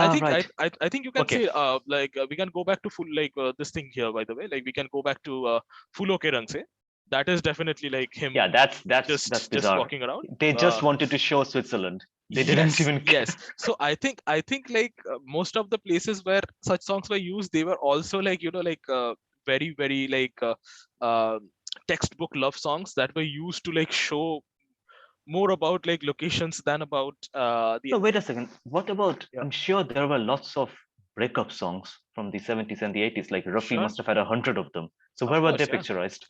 S2: I
S1: Ah,
S2: think
S1: right.
S2: I think you can
S1: Okay.
S2: say like we can go back to full like this thing here by the way. Like we can go back to Fulo Ke Rang Se. That is definitely like
S1: Yeah,
S2: him
S1: that's
S2: just
S1: bizarre.
S2: walking around.
S1: They
S2: Uh,
S1: just wanted to show Switzerland. They didn't
S2: yes,
S1: even care.
S2: yes. So I think like most of the places where such songs were used, they were also like like very like uh, textbook love songs that were used to like show more about like locations than about the
S1: No, wait a second. What about?
S2: yeah.
S1: I'm sure there were lots of breakup songs from the 70s and the 80s. Like Rafi
S2: Sure,
S1: must have had 100 of them. So
S2: of
S1: where were they
S2: course, yeah.
S1: picturized?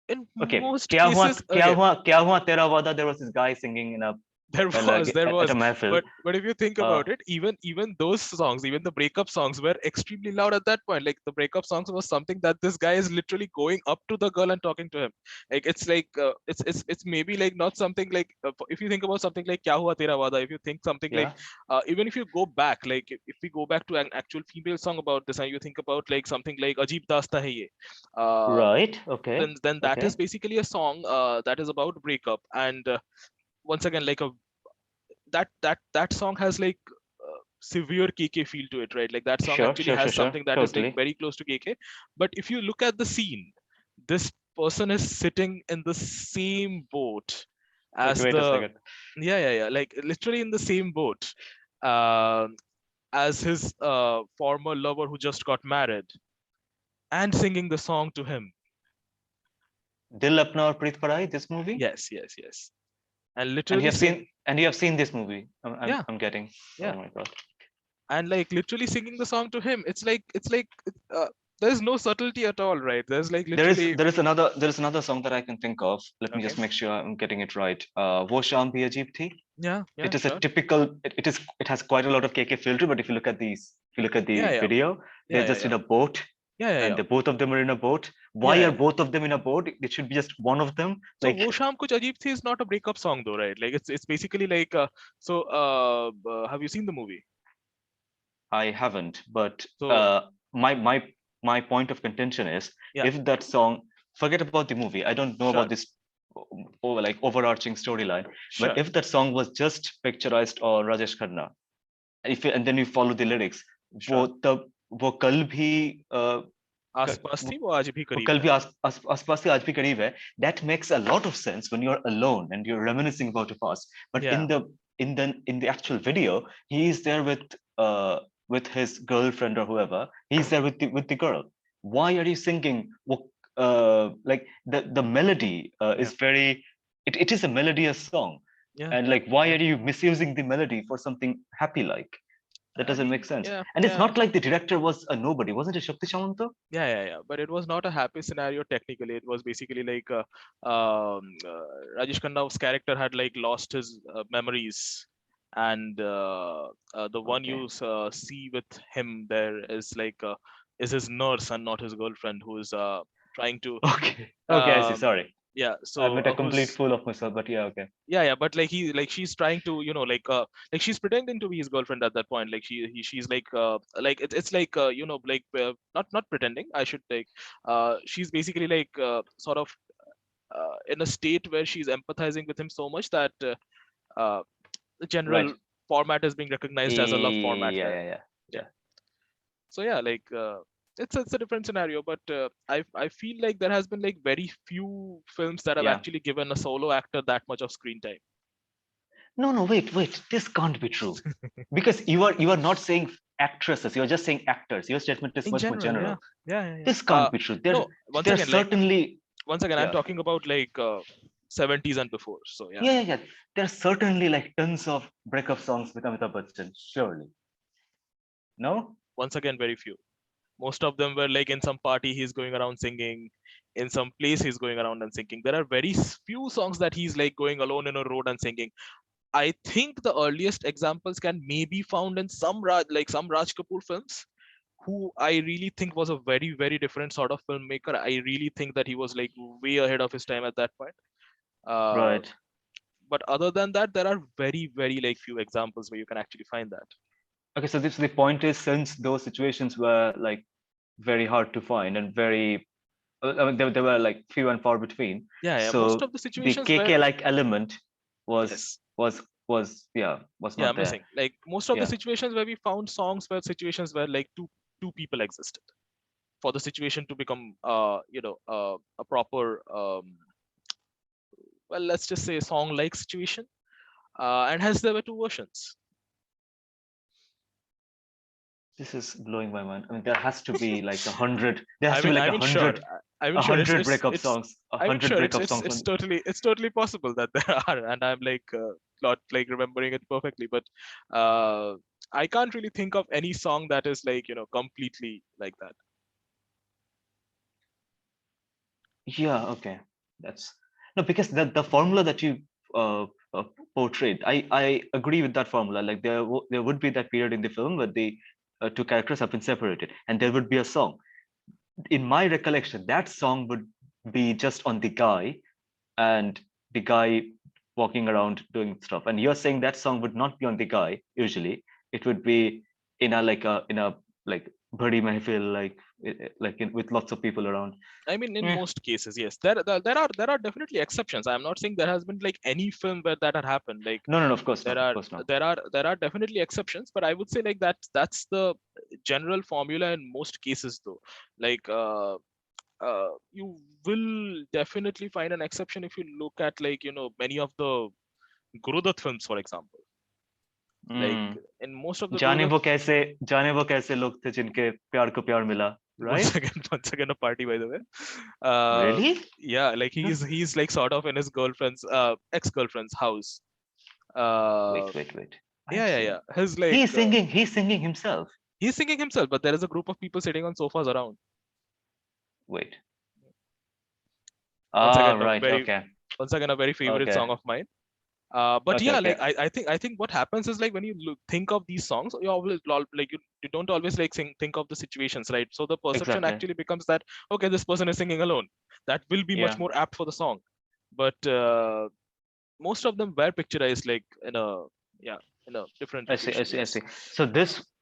S2: In
S1: Okay.
S2: most cases,
S1: Kya
S2: okay,
S1: hua, kya hua tera wada? There was this guy singing in a.
S2: There
S1: like
S2: there
S1: at
S2: was,
S1: a mahfil.
S2: but if you think
S1: Uh,
S2: about it, even those songs, even the breakup songs were extremely loud at that point. Like the breakup songs was something that this guy is literally going up to the girl and talking to him. Like it's like it's maybe like not something like if you think about something like Kya Hua Tera Wada, if you think something like
S1: yeah,
S2: even if you go back, like if we go back to an actual female song about this, and you think about like something like Ajib Dasta Hai Ye, uh,
S1: right. Okay,
S2: then that is
S1: okay,
S2: basically a song that is about breakup. And once again, like a that song has like severe KK feel to it, right? Like that song
S1: sure,
S2: actually
S1: sure, sure,
S2: has
S1: sure,
S2: something that is like
S1: totally.
S2: very close to KK. But if you look at the scene, this person is sitting in the same boat
S1: Okay,
S2: as
S1: wait a
S2: the
S1: second.
S2: yeah, like literally in the same boat um as his former lover who just got married, and singing the song to him.
S1: Dil Apna Aur Preet Parai, this movie,
S2: Yes, and literally sing.
S1: and you have seen this movie.
S2: Yeah,
S1: I'm getting. Oh
S2: yeah,
S1: my god.
S2: and like literally singing the song to him. It's like uh, there's no subtlety at all, right? There's like literally
S1: There is another song that I can think of. Let me
S2: okay.
S1: just make sure I'm getting it right. Wo Shaam Bhi Ajeeb Thi.
S2: Yeah,
S1: It is a
S2: sure.
S1: typical. It has quite a lot of KK filter, but if you look at the
S2: Yeah, yeah,
S1: video,
S2: yeah,
S1: they're
S2: yeah,
S1: just
S2: yeah,
S1: in a boat,
S2: yeah, yeah,
S1: and
S2: yeah,
S1: both of them are in a boat. Why
S2: yeah,
S1: are
S2: yeah.
S1: both of them in a boat? It should be just one of them.
S2: So
S1: Like
S2: wo sham kuch ajeeb thi is not a breakup song though, right? Like it's basically like have you seen the movie?
S1: I haven't, but
S2: So
S1: my my my point of contention is
S2: yeah,
S1: if that song. Forget about the movie. I don't know about
S2: sure,
S1: this like overarching storyline. But
S2: sure.
S1: if that song was just picturized or Rajesh Khanna, and then you follow the lyrics, वो
S2: Sure.
S1: तब वो कल भी
S2: आसपास थी वो आज भी
S1: वो
S2: करीब
S1: कल
S2: है.
S1: भी आसपास से आज भी करीब है. That makes a lot of sense when you're alone and you're reminiscing about your past. But
S2: Yeah,
S1: in the actual video, he is there with his girlfriend or whoever. He's there with the girl. Why are you singing? Like the melody
S2: yeah,
S1: is very. It is a melodious song,
S2: yeah,
S1: and like why are you misusing the melody for something happy like? That
S2: I
S1: doesn't
S2: mean,
S1: make sense.
S2: yeah,
S1: And it's
S2: yeah.
S1: not like the director was a nobody, wasn't it? Shakti Shamanta?
S2: Yeah. But it was not a happy scenario technically. It was basically like Rajesh Khanna's character had like lost his memories, and the one
S1: Okay.
S2: you see with him there is his nurse and not his girlfriend, who is trying to
S1: Okay. Okay, I see.
S2: um,
S1: Sorry.
S2: yeah.
S1: I
S2: So
S1: made a complete
S2: who's
S1: fool of myself, but yeah, okay.
S2: yeah, but like she's trying to like she's pretending to be his girlfriend at that point. Like she's like it's like not pretending, I should like she's basically like sort of in a state where she's empathizing with him so much that uh, the general
S1: Right.
S2: format is being recognized as a love format
S1: Yeah,
S2: here.
S1: yeah, yeah.
S2: Yeah.
S1: Yeah.
S2: So yeah, like it's a different scenario, but I feel like there has been like very few films that have
S1: Yeah.
S2: actually given a solo actor that much of screen time.
S1: No, no, wait. This can't be true. Because you are not saying actresses, you're just saying actors. Your statement is
S2: In
S1: much more
S2: general, yeah,
S1: general.
S2: yeah.
S1: This can't be true.
S2: No, once
S1: There's
S2: again, like
S1: certainly
S2: once again, I'm
S1: yeah.
S2: talking about like 70s and before. So yeah,
S1: Yeah. There's certainly like tons of breakup songs with Amitabh Bachchan, surely. No?
S2: once again, very few. Most of them were like in some party he's going around singing, in some place he's going around and singing. There are very few songs that he's like going alone in a road and singing. I think the earliest examples can maybe found in some Raj Kapoor films, who I really think was a very different sort of filmmaker. I really think that he was like way ahead of his time at that point. Uh,
S1: Right.
S2: but other than that, there are very like few examples where you can actually find that.
S1: Okay, so this the point is since those situations were like very hard to find and very I mean, they were like few and far between.
S2: Yeah, most
S1: So
S2: of the
S1: the
S2: situations where
S1: KK like element was
S2: yes,
S1: was
S2: yeah,
S1: not there.
S2: missing. Like most of the
S1: Yeah,
S2: situations where we found songs were situations where like two people existed for the situation to become a proper well, let's just say song like situation. And hence there were two versions.
S1: this is blowing my mind. I mean, there has to be like a hundred. There has
S2: I
S1: to be
S2: mean,
S1: like
S2: I mean, sure. I mean,
S1: a
S2: sure.
S1: hundred breakup songs, a
S2: I mean,
S1: hundred
S2: sure.
S1: breakup songs.
S2: It's totally possible that there are, and I'm like not like remembering it perfectly, but uh, I can't really think of any song that is like completely like that.
S1: Yeah, okay. That's no because the formula that you uh, portrayed. I agree with that formula. Like there would be that period in the film where the two characters have been separated, and there would be a song. In my recollection, that song would be just on the guy and the guy walking around doing stuff. And you're saying that song would not be on the guy usually. It would be in a like badi mehfil, with lots of people around.
S2: I mean, in
S1: Eh,
S2: most cases, yes. There are definitely exceptions. I'm not saying there has been like any film where that had happened. Like
S1: no, no, no, of course
S2: there
S1: not, of
S2: are
S1: course not.
S2: there are definitely exceptions, but I would say like that's the general formula in most cases, though. Like you will definitely find an exception if you look at like many of the Gurudat films, for example. Like
S1: Hmm.
S2: in most of the
S1: जाने
S2: Gurudat,
S1: वो कैसे जाने वो कैसे लोग थे जिनके प्यार को प्यार मिला,
S2: once
S1: right?
S2: again, once again a party, by the way. Uh,
S1: Really?
S2: yeah, like
S1: No.
S2: he's like sort of in his girlfriend's ex-girlfriend's house. Uh,
S1: Wait. I
S2: yeah,
S1: have
S2: yeah, yeah.
S1: seen.
S2: His like
S1: He's singing himself.
S2: he's singing himself, but there is a group of people sitting on sofas around.
S1: Wait.
S2: Once
S1: Ah,
S2: again,
S1: right. Okay.
S2: a very favorite
S1: Okay.
S2: song of mine. But
S1: Okay.
S2: yeah,
S1: Okay.
S2: like I think what happens is like when you think of these songs, you always like you don't always like think of the situations, right? So the perception
S1: Exactly.
S2: actually becomes that okay, this person is singing alone. That will be much
S1: Yeah.
S2: more apt for the song. But most of them were picturized like in a yeah in a different
S1: I see. I
S2: location.
S1: see. I
S2: Yes.
S1: see.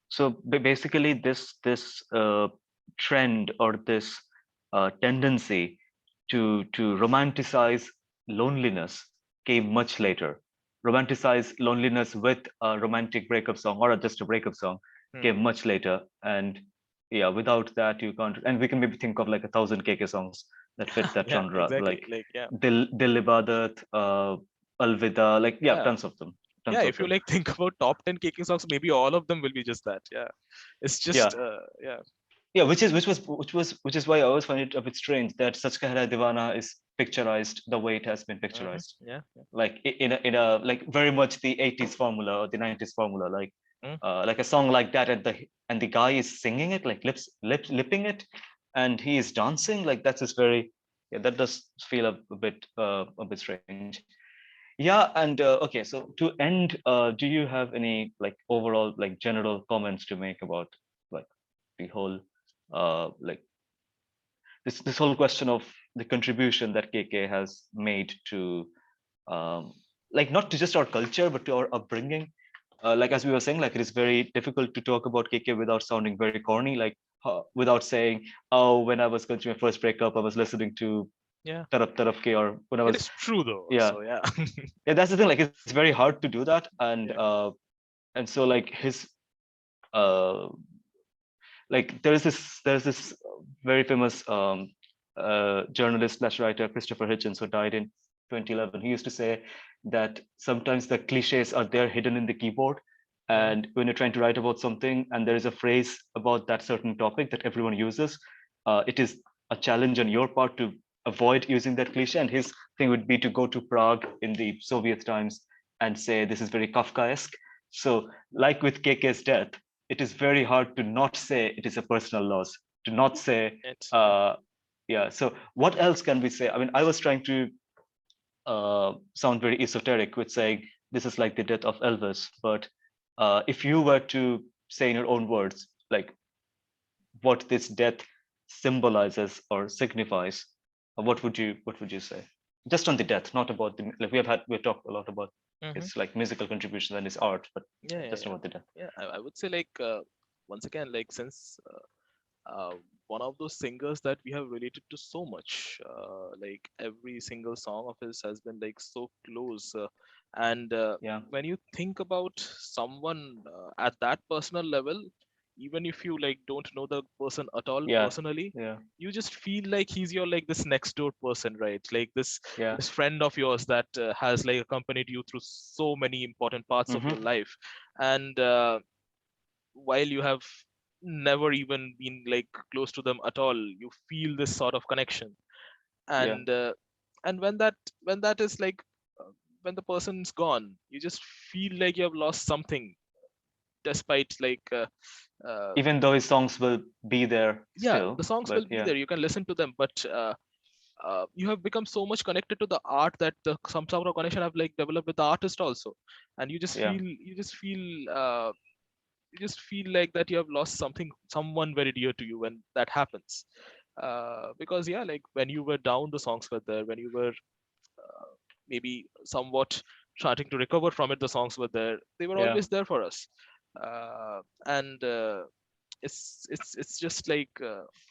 S1: So basically this trend or this tendency to romanticize loneliness came much later. Romanticize loneliness with a romantic breakup song or just a breakup song
S2: Hmm.
S1: came much later. And yeah, without that you can't. And we can maybe think of like 1,000 KK songs that fit that
S2: Yeah,
S1: genre,
S2: exactly.
S1: like
S2: Like yeah,
S1: Dil Ibadat, Alvida, like yeah,
S2: yeah,
S1: tons of them,
S2: yeah.
S1: tons of
S2: If you
S1: them.
S2: like think about top 10 kicking songs, maybe all of them will be just that. Yeah, it's
S1: Yeah,
S2: just yeah.
S1: yeah, which is why I always find it a bit strange that Sach Kahra Divana is picturized the way it has been picturized,
S2: Yeah. Yeah.
S1: like in a like very much the 80s formula or the 90s formula, like a song like that, and the guy is singing it, like lipping it, and he is dancing, like that's just very, yeah, that does feel a bit strange. Yeah, and okay, so to end, do you have any like overall like general comments to make about like the whole like this whole question of the contribution that KK has made to um, like not to just our culture but to our upbringing. Like as we were saying, like it is very difficult to talk about KK without sounding very corny, like without saying, "Oh, when I was going through my first breakup, I was listening to
S2: Yeah.
S1: Tarap Tarap Ke," or when I
S2: It
S1: was,
S2: is true though.
S1: yeah,
S2: So yeah.
S1: yeah. That's the thing. Like it's very hard to do that,
S2: Yeah.
S1: and so like his uh like there's this very famous journalist slash writer, Christopher Hitchens, who died in 2011. He used to say that sometimes the cliches are there hidden in the keyboard,
S2: Mhm.
S1: and when you're trying to write about something and there is a phrase about that certain topic that everyone uses, it is a challenge on your part to avoid using that cliche. And his thing would be to go to Prague in the Soviet times and say this is very Kafkaesque. So like with KK's death, it is very hard to not say it is a personal loss, to not say,
S2: Yeah.
S1: uh, yeah. So what else can we say? I mean, I was trying to sound very esoteric with saying this is like the death of Elvis, but if you were to say in your own words, like what this death symbolizes or signifies, what would you say? Just on the death, not about the, like we've talked a lot about
S2: Hmm.
S1: his like musical contributions and his art, but
S2: Yeah. Yeah.
S1: just
S2: Yeah.
S1: about the death.
S2: Yeah. I would say like once again like since one of those singers that we have related to so much, like every single song of his has been like so close, and
S1: Yeah,
S2: when you think about someone at that personal level, even if you like don't know the person at all
S1: yeah,
S2: personally,
S1: yeah,
S2: you just feel like he's your like this next door person, right? Like
S1: yeah.
S2: this friend of yours that has like accompanied you through so many important parts of your
S1: Mm-hmm.
S2: life. And while you have never even been like close to them at all, you feel this sort of connection.
S1: Yeah.
S2: And when that is like uh, when the person's gone, you just feel like you have lost something, despite like uh,
S1: Even though his songs will be there
S2: yeah,
S1: still,
S2: the songs
S1: but
S2: will be
S1: yeah,
S2: there, you can listen to them, but you have become so much connected to the art that some sort of connection have like developed with the artist also, and
S1: Yeah.
S2: you just feel like that you have lost something, someone very dear to you when that happens. Because yeah, like when you were down, the songs were there. When you were maybe somewhat starting to recover from it, the songs were there. They were
S1: Yeah.
S2: always there for us. And it's just like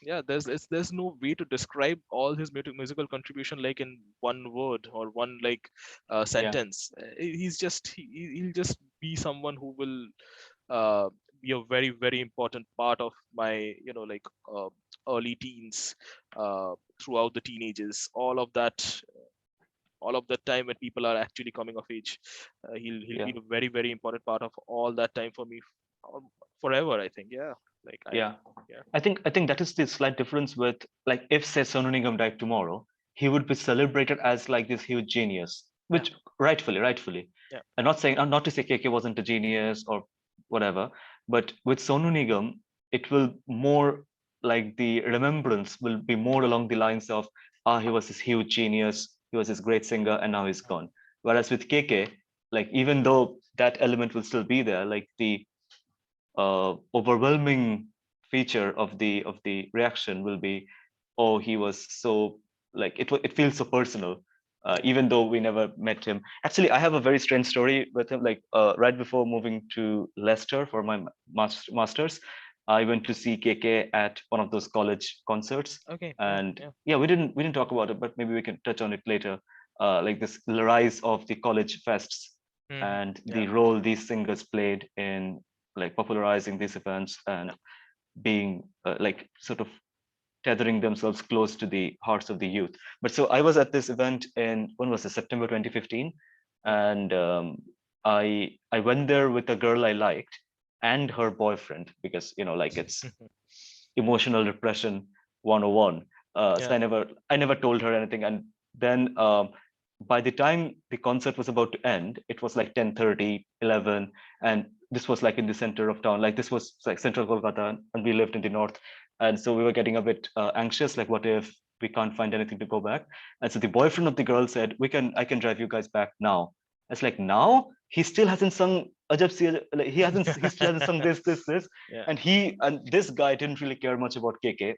S2: yeah, there's no way to describe all his musical contribution like in one word or one like
S1: Yeah.
S2: sentence. He'll just be someone who will uh, be a very very important part of my like early teens, throughout the teenagers, all of that time when people are actually coming of age. He'll
S1: Yeah.
S2: be a very very important part of all that time for me, um, forever, I think. Yeah, like I
S1: Yeah.
S2: yeah
S1: I think that is the slight difference with, like, if say Sonu Nigam died tomorrow, he would be celebrated as like this huge genius,
S2: yeah
S1: which rightfully.
S2: yeah
S1: I'm not saying, not to say KK wasn't a genius or whatever, but with Sonu Nigam, it will more, like, the remembrance will be more along the lines of, he was this huge genius, he was this great singer, and now he's gone. Whereas with KK, like, even though that element will still be there, like the overwhelming feature of the reaction will be, oh, he was so, like, it feels so personal,
S2: yeah
S1: even though we never met him. Actually, I have a very strange story with him. Like, right before moving to Leicester for my masters, I went to see KK at one of those college concerts.
S2: okay yeah
S1: And
S2: yeah
S1: yeah, we didn't talk about it, but maybe we can touch on it later. Like, this rise of the college fests and
S2: yeah
S1: the role these singers played in, like, popularizing these events
S2: yeah
S1: and being, like, sort of tethering themselves close to the hearts of the youth. But so I was at this event in, when was it, September 2015,
S2: yeah
S1: and I went there with a girl I liked and her boyfriend, because, like, it's emotional repression 101. So
S2: yeah
S1: I never told her anything. And then, by the time the concert was about to end, it was like 10:30, 11, and this was like in the center of town. Like, this was like central Kolkata, and we lived in the north. And so we were getting a bit anxious, like, what if we can't find anything to go back? And so the boyfriend of the girl said, I can drive you guys back now. It's like, now he still hasn't sung Ajab Si Ajab, like, he still hasn't sung this,
S2: yeah
S1: and this guy didn't really care much about KK,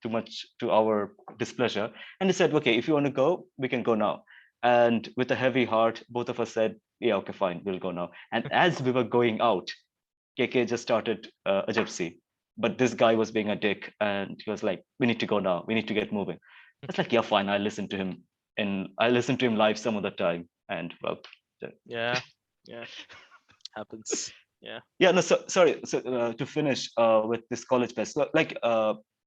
S1: too much to our displeasure. And he said, okay, if you want to go, we can go now. And with a heavy heart, both of us said, yeah, okay, fine, we'll go now. And as we were going out, KK just started a gypsy. But this guy was being a dick, and he was like, we need to go now. We need to get moving. It's like, yeah, fine. I listened to him live some other time. And well,
S2: yeah yeah happens. Yeah.
S1: yeah, no, so sorry. So, to finish with this college fest, so, like,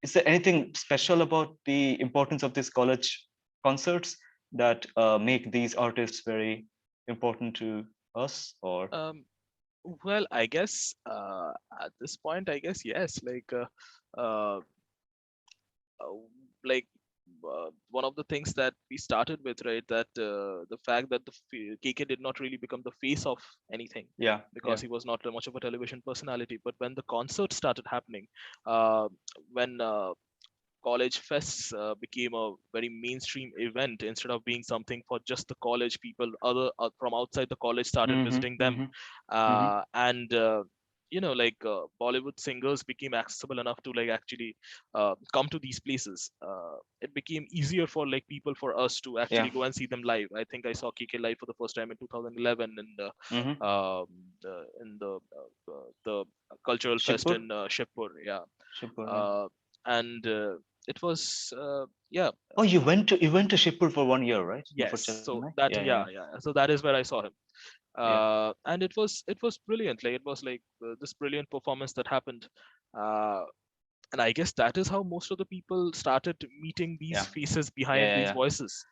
S1: is there anything special about the importance of these college concerts that make these artists very important to us? Or
S2: um well, I guess at this point, I guess yes, uh, uh, like one of the things that we started with, right? That the fact that KK did not really become the face of anything
S1: yeah,
S2: because
S1: yeah,
S2: he was not much of a television personality. But when the concert started happening, uh, when college fests became a very mainstream event instead of being something for just the college people, other from outside the college started
S1: mm-hmm,
S2: visiting them.
S1: mm-hmm, mm-hmm.
S2: And Bollywood singers became accessible enough to like actually come to these places. It became easier for like people, for us to
S1: Yeah,
S2: actually go and see them live. I think I saw KK live for the first time in 2011
S1: mm-hmm.
S2: in the cultural fest
S1: Shipur,
S2: in Shibpur. Yeah.
S1: Shipur, yeah.
S2: uh, and it was yeah.
S1: Oh, you went to Shipur for 1 year, right? Before
S2: Yes,
S1: Chennai?
S2: so
S1: Yeah,
S2: that,
S1: yeah,
S2: yeah, yeah, so that is where I saw him.
S1: yeah,
S2: And it was brilliant. Like it was like this brilliant performance that happened. uh, and I guess that is how most of the people started meeting these
S1: yeah,
S2: faces
S1: yeah,
S2: behind
S1: yeah,
S2: these
S1: yeah.
S2: voices.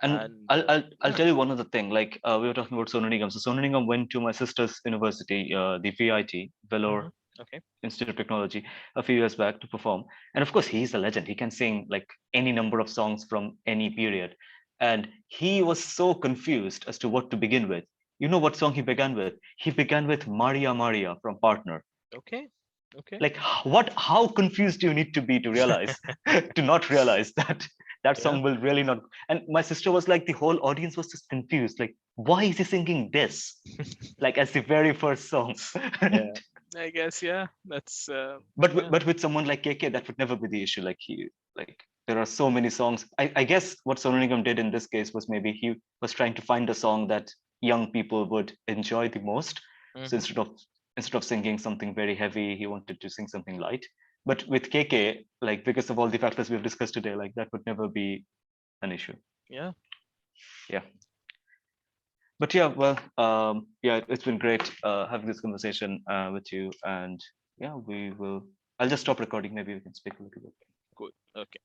S1: And
S2: And
S1: I'll
S2: yeah.
S1: tell you one other thing. Like, we were talking about Sonu Nigam. So Sonu Nigam went to my sister's university, the VIT,
S2: Hmm.
S1: Vellore
S2: Okay.
S1: Institute of Technology, a few years back to perform. And of course, he's a legend. He can sing like any number of songs from any period. And he was so confused as to what to begin with. You know what song he began with? He began with Maria Maria from Partner.
S2: Okay. Okay.
S1: Like, what? How confused do you need to be to realize, to not realize that? That
S2: Yeah.
S1: song will really not. And my sister was like, the whole audience was just confused. Like, why is he singing this? Like as the very first song.
S3: Yeah.
S2: I guess, yeah. That's
S1: but
S2: yeah.
S1: but with someone like KK, that would never be the issue. Like there are so many songs. I guess what Sonu Nigam did in this case was maybe he was trying to find a song that young people would enjoy the most. So
S2: Hmm.
S1: instead of singing something very heavy, he wanted to sing something light. But with KK, like because of all the factors we've discussed today, like that would never be an issue.
S2: Yeah.
S1: Yeah. But yeah, well, yeah, it's been great having this conversation with you. And yeah, we will. I'll just stop recording. Maybe we can speak a little bit.
S2: Good. Okay.